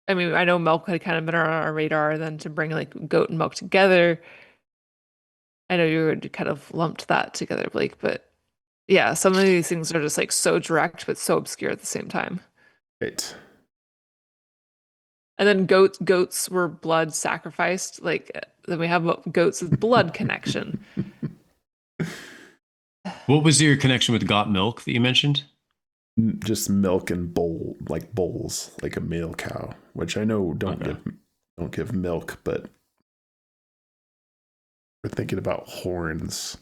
I mean, I know milk had kind of been on our radar, then to bring like goat and milk together. I know you would kind of lumped that together, Blake, but yeah, some of these things are just like so direct, but so obscure at the same time. Right. And then goats were blood sacrificed. Like, then we have goats with blood connection. What was your connection with got milk that you mentioned? Just milk and bowls, like a male cow, which I know don't give milk, but we're thinking about horns.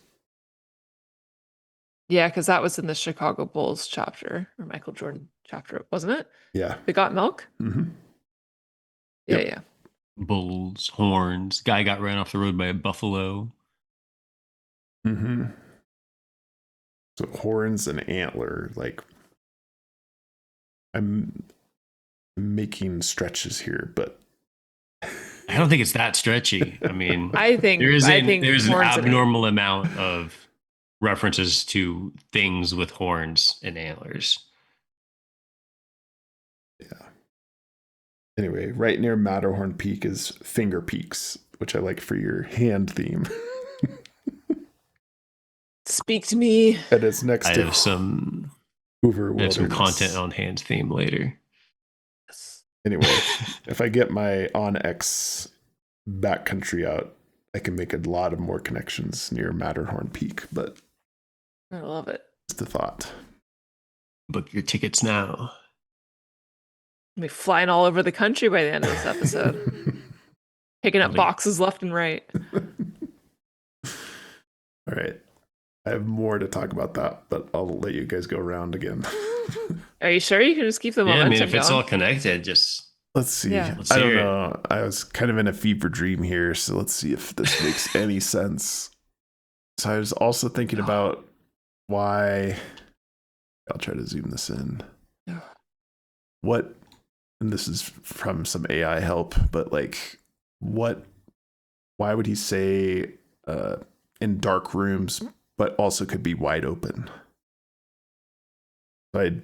Yeah, because that was in the Chicago Bulls chapter, or Michael Jordan chapter, wasn't it? Yeah. They got milk? Mm-hmm. Yeah, Yep. yeah. Bulls, horns, guy got ran off the road by a buffalo. Mm-hmm. So horns and antler, like, I'm making stretches here, but I don't think it's that stretchy. I mean, I think there's an horns abnormal amount of references to things with horns and antlers. Yeah. Anyway, right near Matterhorn Peak is Finger Peaks, which I like for your hand theme. Speak to me. And it's next to some Hoover Wilderness. I have some content on hand theme later. Anyway, if I get my OnX backcountry out, I can make a lot of more connections near Matterhorn Peak, but I love it. Just a thought. Book your tickets now. We'll be flying all over the country by the end of this episode. Picking up boxes left and right. All right. I have more to talk about that, but I'll let you guys go around again. Are you sure you can just keep them on? Yeah, I mean, if it's all connected, just... Let's see. Yeah. I don't know. I was kind of in a fever dream here, so let's see if this makes any sense. So I was also thinking about why... I'll try to zoom this in. What... And this is from some AI help, but like, why would he say in dark rooms, but also could be wide open? I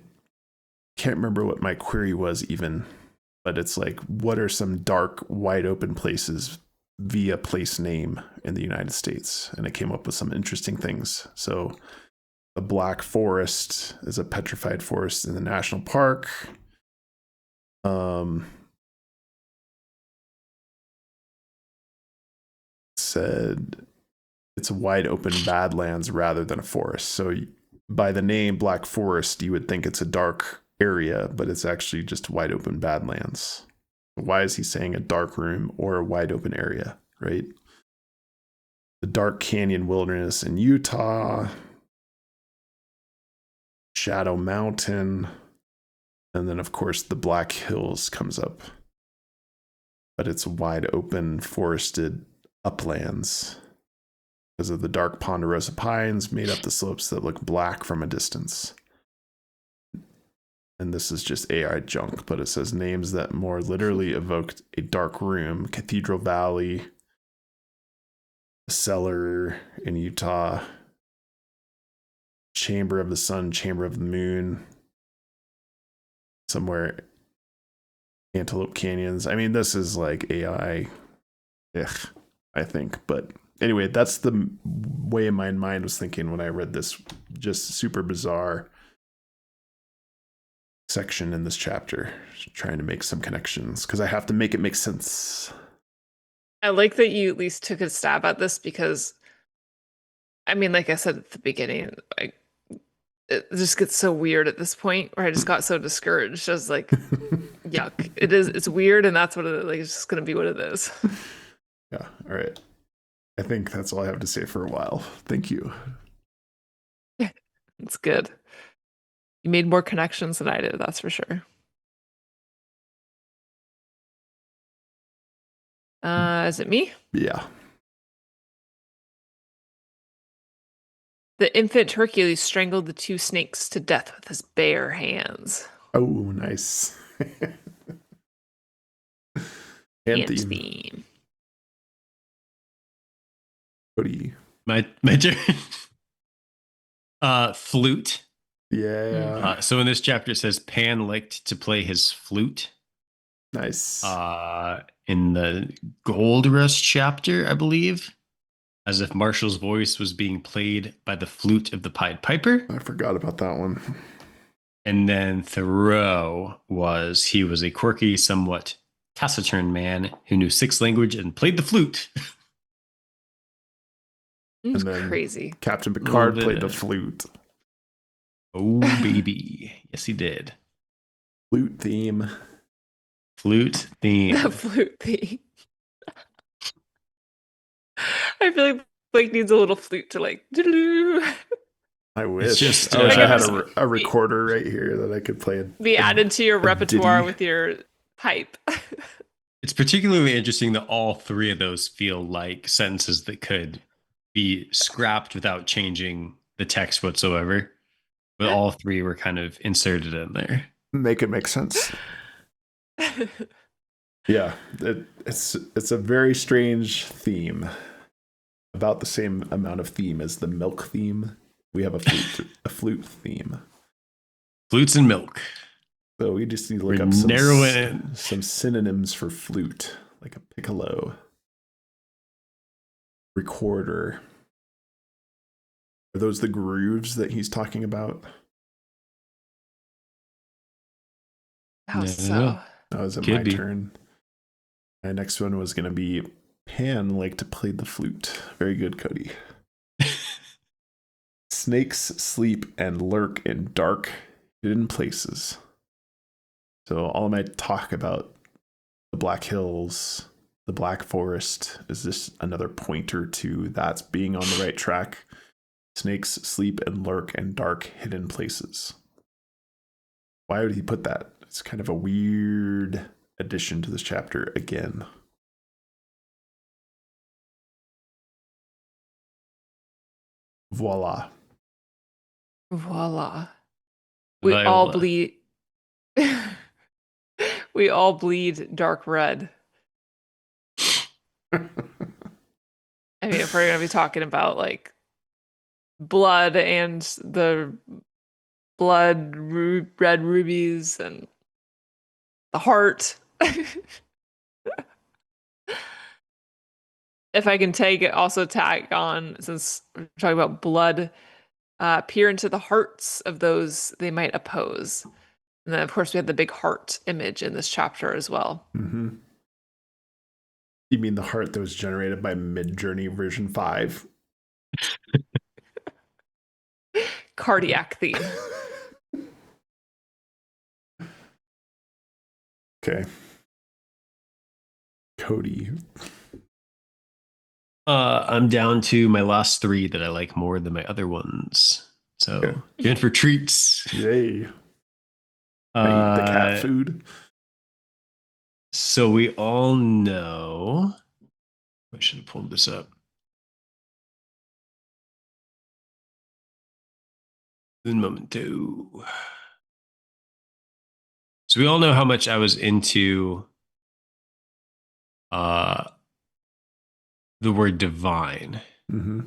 can't remember what my query was even, but it's like, what are some dark, wide open places via place name in the United States? And it came up with some interesting things. So the Black Forest is a petrified forest in the national park. Said it's a wide open badlands rather than a forest. So by the name Black Forest, you would think it's a dark area, but it's actually just wide open badlands. Why is he saying a dark room or a wide open area, right? The Dark Canyon Wilderness in Utah, Shadow Mountain, and then of course the Black Hills comes up. But it's wide open forested uplands because of the dark ponderosa pines made up the slopes that look black from a distance. And this is just AI junk, but it says names that more literally evoked a dark room: Cathedral Valley, Cellar in Utah, Chamber of the Sun, Chamber of the Moon, somewhere Antelope Canyons. I mean, this is like AI, I think. But anyway, that's the way my mind was thinking when I read this just super bizarre section in this chapter, trying to make some connections because I have to make it make sense. I like that you at least took a stab at this because, I mean, like I said at the beginning, it just gets so weird at this point where I just got so discouraged. I was like, yuck. It's weird, and that's what it's just gonna be what it is. Yeah, all right. I think that's all I have to say for a while. Thank you. It's good. You made more connections than I did, that's for sure. Is it me? Yeah. The infant Hercules strangled the 2 snakes to death with his bare hands. Oh, nice. And theme. Cody. My turn. Flute. Yeah. So in this chapter it says Pan liked to play his flute. Nice. In the Gold Rush chapter, I believe, as if Marshall's voice was being played by the flute of the Pied Piper. I forgot about that one. And then Thoreau he was a quirky, somewhat taciturn man who knew 6 languages and played the flute. It was crazy. Captain Picard played the flute. Oh, baby. Yes, he did. Flute theme. The flute theme. I feel like Blake needs a little flute to like. I wish. Just, I wish I had a recorder right here that I could play. Be added to your repertoire ditty with your pipe. It's particularly interesting that all 3 of those feel like sentences that could be scrapped without changing the text whatsoever. But all 3 were kind of inserted in there. Make it make sense. Yeah, it's a very strange theme. About the same amount of theme as the milk theme. We have a flute theme. Flutes and milk. So we just need to look up some synonyms for flute, like a piccolo, recorder. Are those the grooves that he's talking about? How so? That was my turn. My next one was going to be Pan liked to play the flute. Very good, Cody. Snakes sleep and lurk in dark, hidden places. So all my talk about the Black Hills, the Black Forest, is this another pointer to that's being on the right track? Snakes sleep and lurk in dark, hidden places. Why would he put that? It's kind of a weird addition to this chapter again. Voila. We all bleed. We all bleed dark red. I mean, if we're going to be talking about like blood and the red rubies and the heart. If I can tag on, since we're talking about blood, peer into the hearts of those they might oppose. And then, of course, we have the big heart image in this chapter as well. Mm-hmm. You mean the heart that was generated by Midjourney version 5? Cardiac theme. Okay. Cody. I'm down to my last three that I like more than my other ones. So Okay. you're in for treats. Yay. I eat the cat food. So we all know. I should have pulled this up. Un momento. So we all know how much I was into the word divine. Mm-hmm.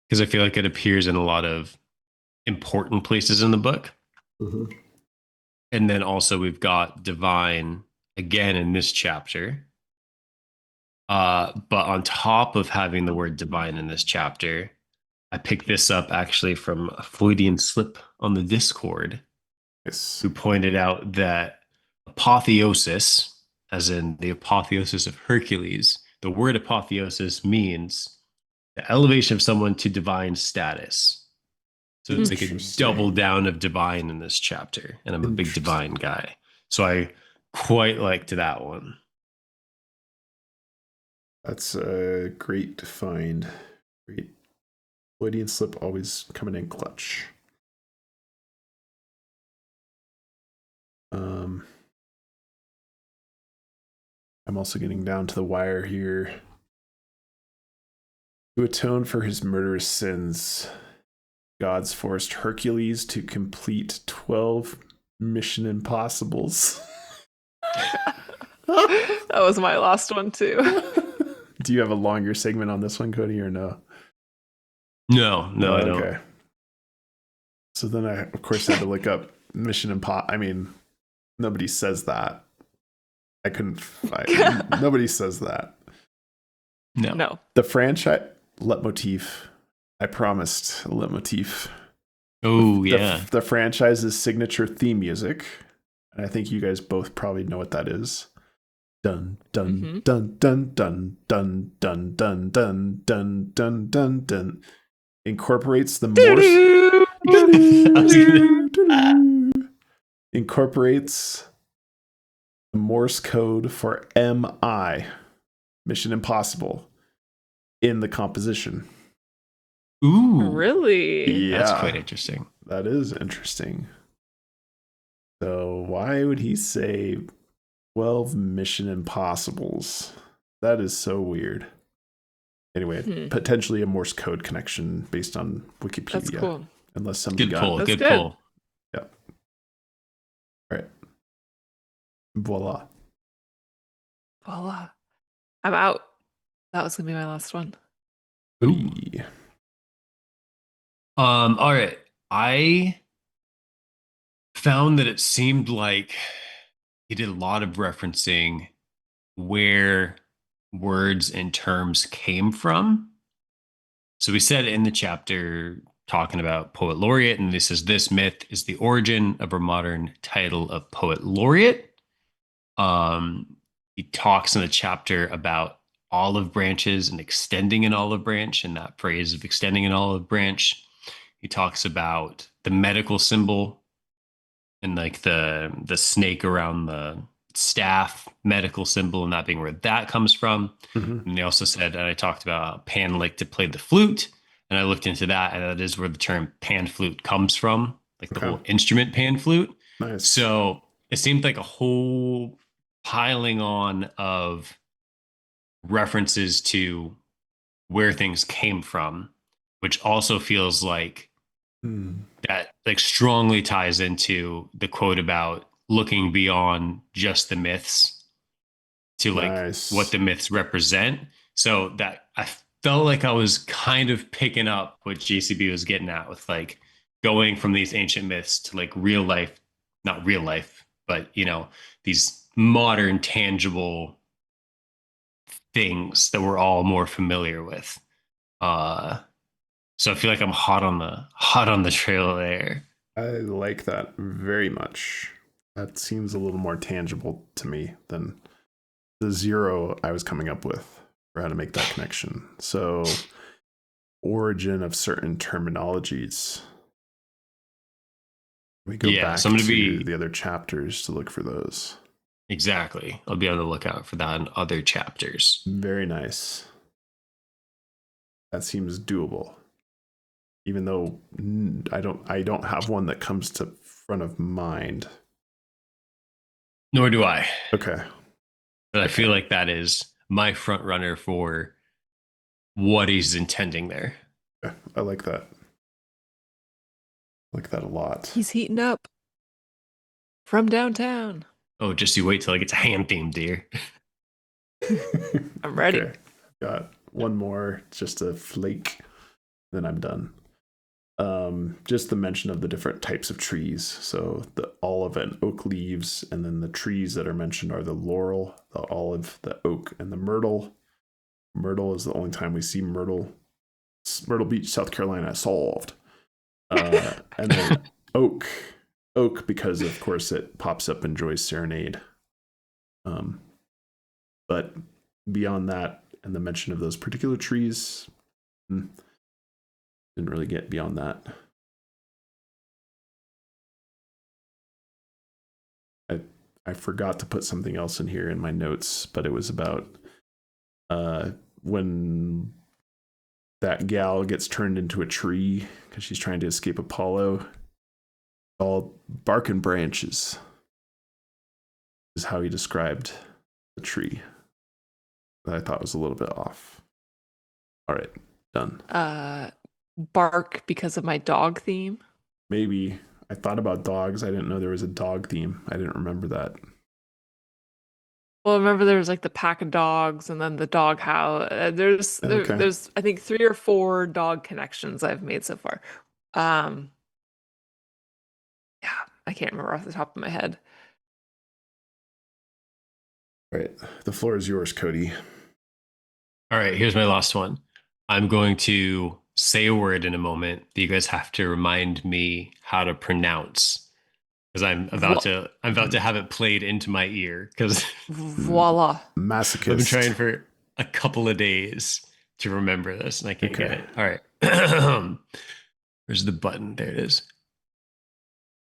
Because I feel like it appears in a lot of important places in the book. Mm-hmm. And then also we've got divine again in this chapter. But on top of having the word divine in this chapter, I picked this up actually from a Freudian slip on the Discord, Yes. who pointed out that apotheosis, as in the apotheosis of Hercules, the word apotheosis means the elevation of someone to divine status. So it's like a double down of divine in this chapter. And I'm a big divine guy. So I quite liked that one. That's a great find. Great. Freudian slip always coming in clutch. I'm also getting down to the wire here. To atone for his murderous sins, gods forced Hercules to complete 12 Mission Impossibles. That was my last one too. Do you have a longer segment on this one, Cody, or no? No, I don't. Okay. So then I, of course, had to look up Mission Impossible. I mean, nobody says that. I couldn't find. Nobody says that. No. The franchise leitmotif. I promised a leitmotif. Oh, yeah. The franchise's signature theme music. And I think you guys both probably know what that is. Dun dun dun dun dun dun dun dun dun dun dun dun dun. Incorporates the incorporates the Morse code for MI, Mission Impossible, in the composition. Ooh, really? Yeah, that's quite interesting. That is interesting. So why would he say 12 Mission Impossibles? That is so weird. Anyway, potentially a Morse code connection based on Wikipedia. That's cool. Unless somebody Good got pull. it. Good pull. Yeah. All right. Voila. I'm out. That was gonna be my last one. Ooh. All right. I found that it seemed like he did a lot of referencing where words and terms came from. So we said in the chapter talking about poet laureate, and this is this myth is the origin of our modern title of poet laureate. He talks in the chapter about olive branches and extending an olive branch, and that phrase of extending an olive branch. He talks about the medical symbol and like the snake around the staff medical symbol, and that being where that comes from. And they also said, and I talked about Pan liked to play the flute, and I looked into that, and that is where the term pan flute comes from, like the whole instrument pan flute. Nice. So it seemed like a whole piling on of references to where things came from, which also feels like that like strongly ties into the quote about looking beyond just the myths to like what the myths represent. So that I felt like I was kind of picking up what JCB was getting at with like going from these ancient myths to like real life, not real life, but you know, these modern tangible things that we're all more familiar with. So I feel like I'm hot on the trail there. I like that very much. That seems a little more tangible to me than the zero I was coming up with for how to make that connection. So origin of certain terminologies. We go Yeah, back so I'm gonna to be- the other chapters to look for those. Exactly. I'll be on the lookout for that in other chapters. Very nice. That seems doable. Even though I don't have one that comes to front of mind. Nor do I. Okay. But I feel like that is my front runner for what he's intending there. Yeah, I like that. I like that a lot. He's heating up from downtown. Oh, just you wait till it gets hand themed, dear. I'm ready. Okay. Got one more, just a flake, then I'm done. Just the mention of the different types of trees. So the olive and oak leaves, and then the trees that are mentioned are the laurel, the olive, the oak, and the myrtle. Myrtle is the only time we see myrtle. Myrtle Beach, South Carolina, solved. And then oak because of course it pops up in Joy's Serenade. But beyond that, and the mention of those particular trees, didn't really get beyond that. I forgot to put something else in here in my notes, but it was about when that gal gets turned into a tree because she's trying to escape Apollo. All bark and branches is how he described the tree. That I thought was a little bit off. All right, done. Bark because of my dog theme. Maybe. I thought about dogs. I didn't know there was a dog theme. I didn't remember that. Well, remember there was like the pack of dogs and then the dog house. There's I think 3 or 4 dog connections I've made so far. Yeah, I can't remember off the top of my head. All right, the floor is yours, Cody. All right, here's my last one. I'm going to say a word in a moment that you guys have to remind me how to pronounce, because I'm about to have it played into my ear, because Voila. Masochist. I've been trying for a couple of days to remember this and I can't get it. All right. Where's the button? There it is.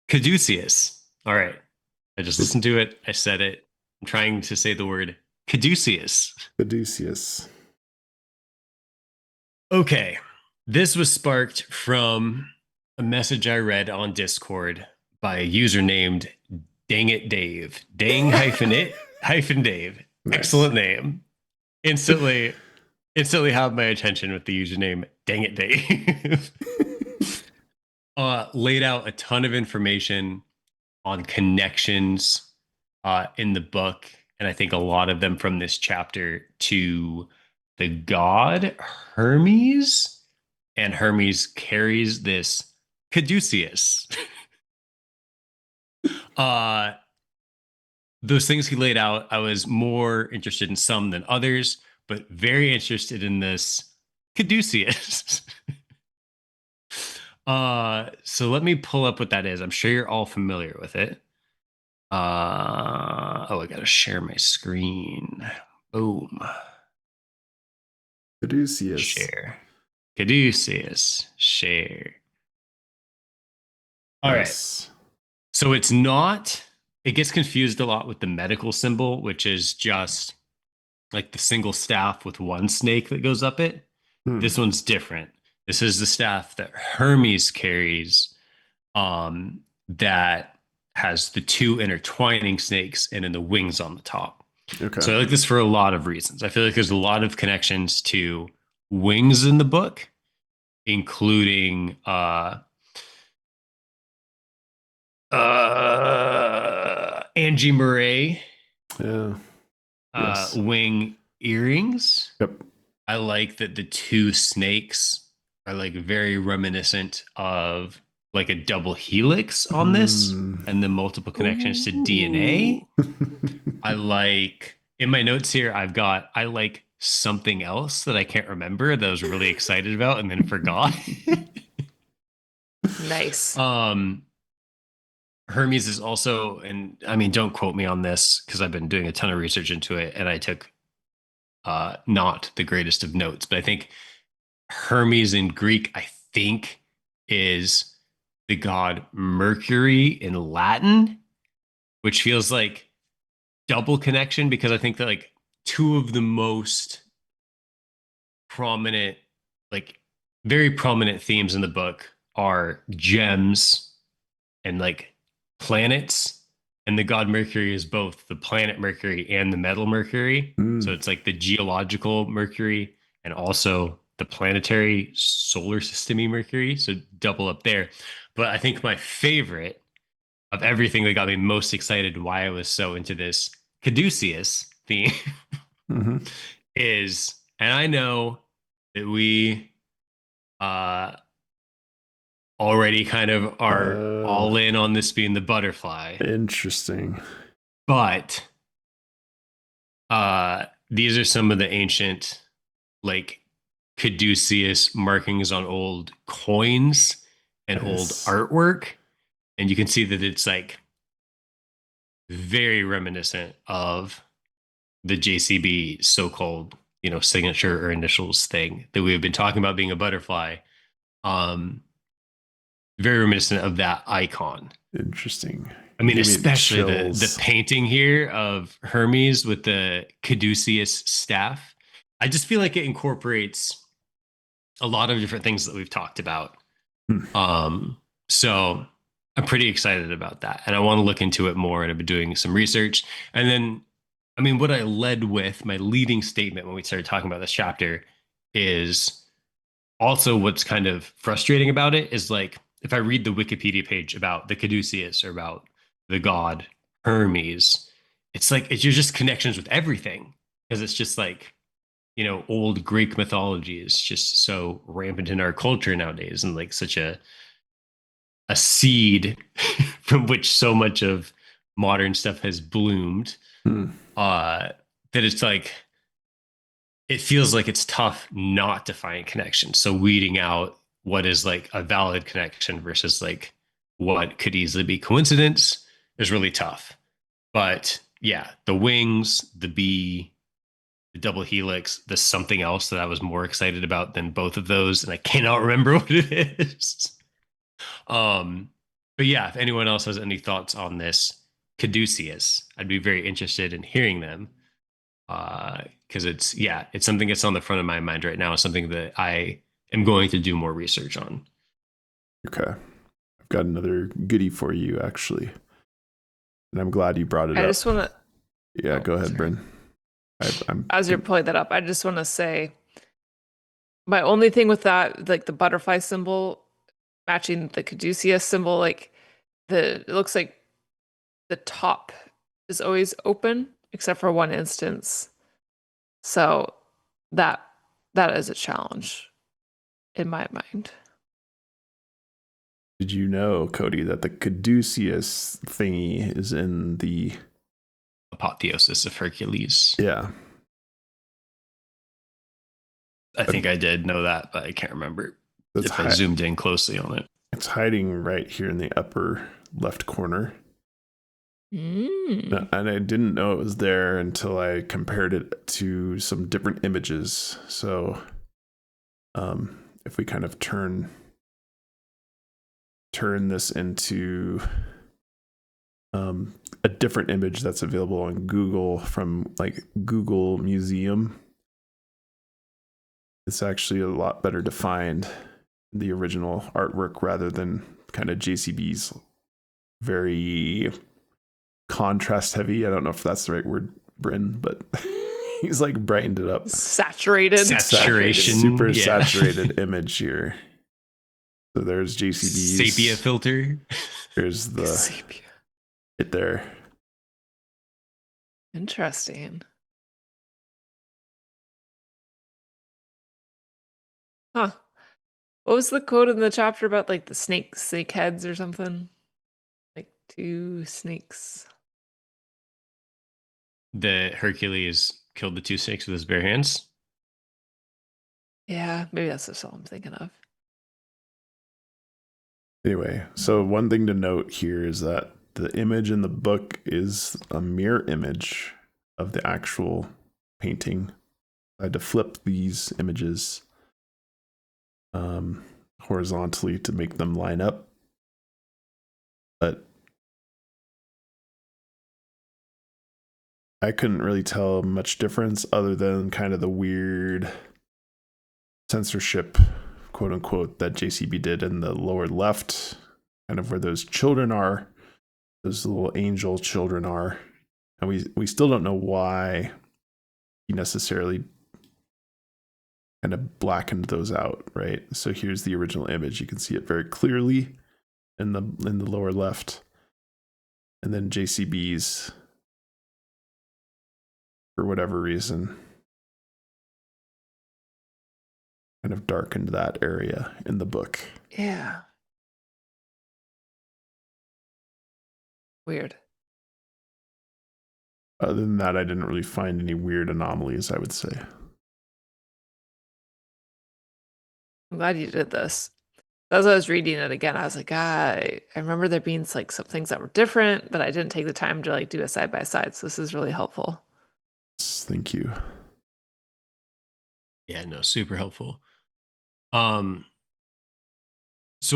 Caduceus. All right. I just listened to it. I said it. I'm trying to say the word caduceus. Caduceus. Okay. This was sparked from a message I read on Discord by a user named Dang It Dave. Dang hyphen it hyphen Dave. Nice. Excellent name. Instantly have my attention with the username Dang It Dave. Laid out a ton of information on connections in the book, and I think a lot of them from this chapter to the god Hermes, and Hermes carries this caduceus. Those things he laid out, I was more interested in some than others, but very interested in this caduceus. So let me pull up what that is. I'm sure you're all familiar with it. I gotta share my screen. Boom. Caduceus. Share. Caduceus. Share. All right. So it's not, it gets confused a lot with the medical symbol, which is just like the single staff with one snake that goes up it. This one's different. This is the staff that Hermes carries, that has the 2 intertwining snakes and then the wings on the top. Okay. So I like this for a lot of reasons. I feel like there's a lot of connections to wings in the book, including Angie Murray. Yeah. Yes. Wing earrings. Yep. I like that the 2 snakes are like very reminiscent of like a double helix on this, and the multiple connections to DNA. I like, in my notes here, I like something else that I can't remember that I was really excited about and then forgot. Nice. Hermes is also, and I mean, don't quote me on this because I've been doing a ton of research into it and I took not the greatest of notes, but I think Hermes in Greek, I think, is the god Mercury in Latin, which feels like double connection because I think that like two of the most prominent, like very prominent themes in the book are gems and like planets. And the god Mercury is both the planet Mercury and the metal Mercury. So Mm. it's like the geological Mercury and also the planetary solar systemy Mercury. So double up there. But I think my favorite of everything that got me most excited, why I was so into this Caduceus theme Hmm. is, and I know that we uh already kind of are all in on this being the butterfly, Interesting. but these are some of the ancient like caduceus markings on old coins and old Nice. artwork, and you can see that it's like very reminiscent of the JCB so-called, signature or initials thing that we have been talking about being a butterfly. um Very reminiscent of that icon. Interesting. I You mean, gave me especially the chills. painting here of Hermes with the caduceus staff. I just feel like it incorporates a lot of different things that we've talked about. Hmm. So I'm pretty excited about that, and I want to look into it more. And I've been doing some research, and then, I mean, what I led with my leading statement when we started talking about this chapter is also what's kind of frustrating about it is like if I read the Wikipedia page about the Caduceus or about the god Hermes, it's like it's just connections with everything because it's just like old Greek mythology is just so rampant in our culture nowadays and like such a seed from which so much of modern stuff has bloomed. Hmm. That it's like it feels like it's tough not to find connections. So weeding out what is like a valid connection versus like what could easily be coincidence is really tough. But yeah, the wings, the bee, the double helix, the something else that I was more excited about than both of those, and I cannot remember what it is. Um, but yeah, if anyone else has any thoughts on this Caduceus, I'd be very interested in hearing them. Because it's something that's on the front of my mind right now. It's something that I am going to do more research on. Okay. I've got another goodie for you, actually. And I'm glad you brought it I up. just want to, Yeah, go ahead, sorry. Bryn. I'm as you're pulling that up, I just want to say my only thing with that, like the butterfly symbol matching the caduceus symbol, like it looks like the top is always open except for one instance. So that that is a challenge in my mind. Did you know, Cody, that the Caduceus thingy is in the Apotheosis of Hercules. yeah. I think I did know that, but I can't remember That's if I zoomed in closely on it. It's hiding right here in the upper left corner. Mm. And I didn't know it was there until I compared it to some different images. So if we kind of turn this into a different image that's available on Google from like Google Museum, it's actually a lot better defined, the original artwork, rather than kind of JCB's very contrast heavy. I don't know if that's the right word, Bryn, but he's like brightened it up. Saturated. Saturation. Super Yeah. saturated image here. So there's JCB's Sepia filter. There's the Sepia. it there. Interesting. Huh. What was the quote in the chapter about like the snake heads or something? Like two snakes. The Hercules killed the two snakes with his bare hands. Yeah, maybe that's just all I'm thinking of. Anyway, so one thing to note here is that the image in the book is a mirror image of the actual painting. I had to flip these images horizontally to make them line up. But I couldn't really tell much difference other than kind of the weird censorship, quote unquote, that JCB did in the lower left, kind of where those children are, those little angel children are. And we still don't know why he necessarily kind of blackened those out, right? So here's the original image. You can see it very clearly in the lower left. And then JCB's, for whatever reason, kind of darkened that area in the book. Yeah. Weird. Other than that, I didn't really find any weird anomalies, I would say. I'm glad you did this. As I was reading it again, I was like, I remember there being like some things that were different, but I didn't take the time to like do a side by side. So this is really helpful. Thank you. Yeah, no, super helpful. So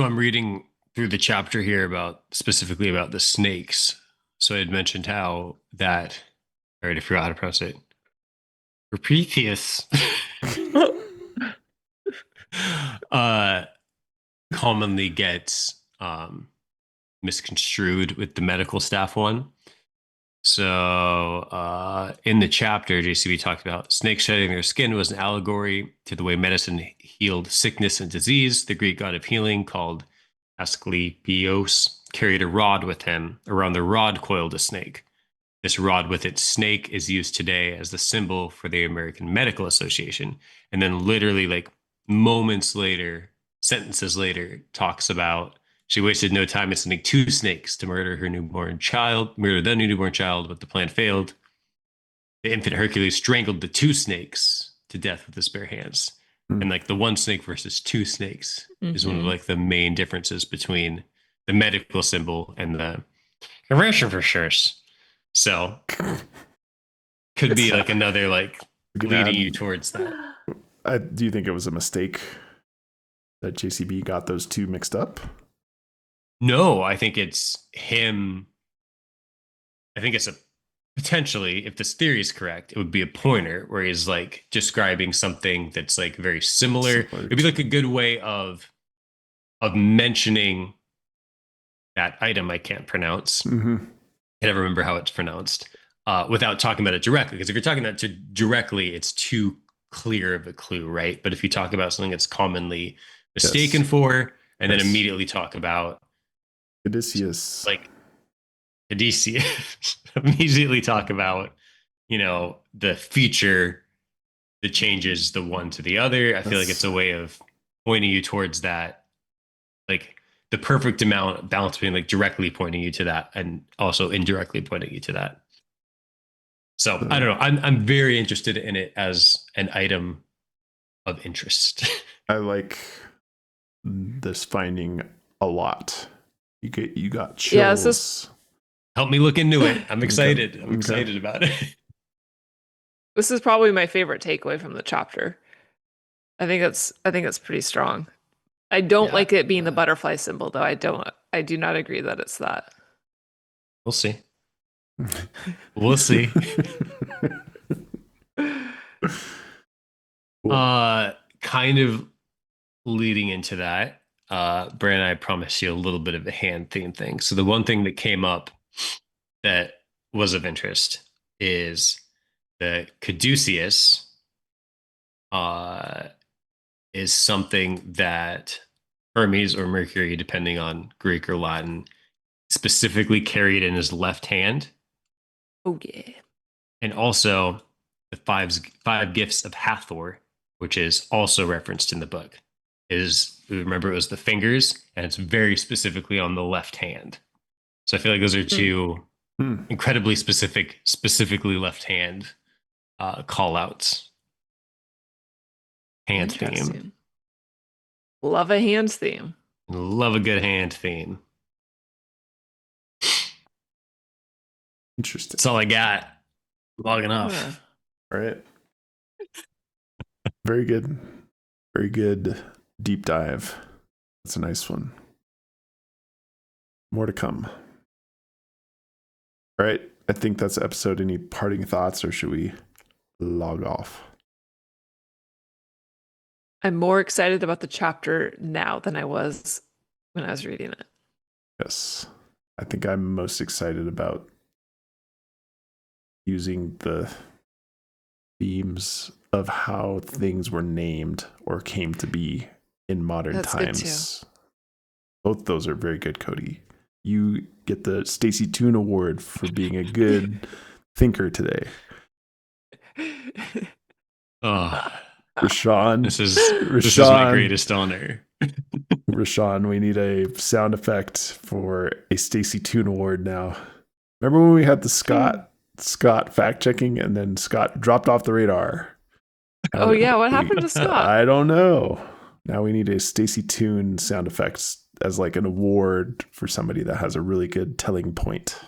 I'm reading through the chapter here specifically about the snakes. So I had mentioned how that, all right, I forgot how to pronounce it. Prometheus commonly gets misconstrued with the medical staff one. So in the chapter, JCB talked about snakes shedding their skin was an allegory to the way medicine healed sickness and disease. The Greek god of healing, called Asclepios, carried a rod with him. Around the rod coiled a snake. This rod with its snake is used today as the symbol for the American Medical Association. And then literally like moments later, sentences later, talks about she wasted no time in sending 2 snakes to murder the newborn child, but the plan failed. The infant Hercules strangled the 2 snakes to death with his bare hands. And like the 1 snake versus 2 snakes is one of like the main differences between the medical symbol and the conversion for sure. So could be like another like leading you towards that. Do you think it was a mistake that JCB got those 2 mixed up? No, I think it's him. I think it's a potentially, if this theory is correct, it would be a pointer where he's like describing something that's like very similar. It'd be like a good way of mentioning that item I can't pronounce. I never remember how it's pronounced without talking about it directly. Because if you're talking about it directly, it's too clear of a clue, right? But if you talk about something that's commonly mistaken for, and then immediately talk about Odysseus, like Odysseus, immediately talk about, you know, the feature that changes the one to the other. I feel like it's a way of pointing you towards that, like the perfect amount balance between like directly pointing you to that and also indirectly pointing you to that. So I don't know. I'm very interested in it as an item of interest. I like this finding a lot. You got chills. Yeah, this help me look into it. I'm excited. I'm excited about it. This is probably my favorite takeaway from the chapter. I think it's pretty strong. I don't like it being the butterfly symbol, though. I do not agree that it's that. We'll see. We'll see. Kind of leading into that, Brand, I promised you a little bit of a hand theme thing. So the one thing that came up that was of interest is the caduceus is something that Hermes or Mercury, depending on Greek or Latin, specifically carried in his left hand. Oh yeah. And also the five gifts of Hathor, which is also referenced in the book, is, remember, it was the fingers, and it's very specifically on the left hand. So I feel like those are 2 incredibly specifically left hand call outs. Hand theme. Love a hand theme. Love a good hand theme. Interesting. That's all I got. Long enough. All right. Very good. Very good deep dive. That's a nice one. More to come. All right. I think that's the episode. Any parting thoughts, or should we log off? I'm more excited about the chapter now than I was when I was reading it. Yes. I think I'm most excited about using the themes of how things were named or came to be in modern That's good times. Both those are very good, Cody. You get the Stacey Toon Award for being a good thinker today. Oh, Rashawn, this is my greatest honor. Rashawn, we need a sound effect for a Stacey Toon Award now. Remember when we had the Scott fact checking and then Scott dropped off the radar? Oh yeah, what happened to Scott? I don't know. Now we need a Stacey Toon sound effects as like an award for somebody that has a really good telling point.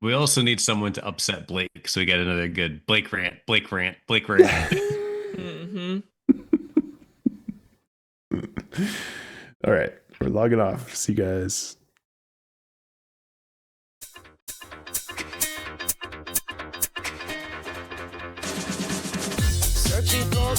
We also need someone to upset Blake, so we get another good Blake rant. Mm-hmm. All right, we're logging off. See you guys. Searching for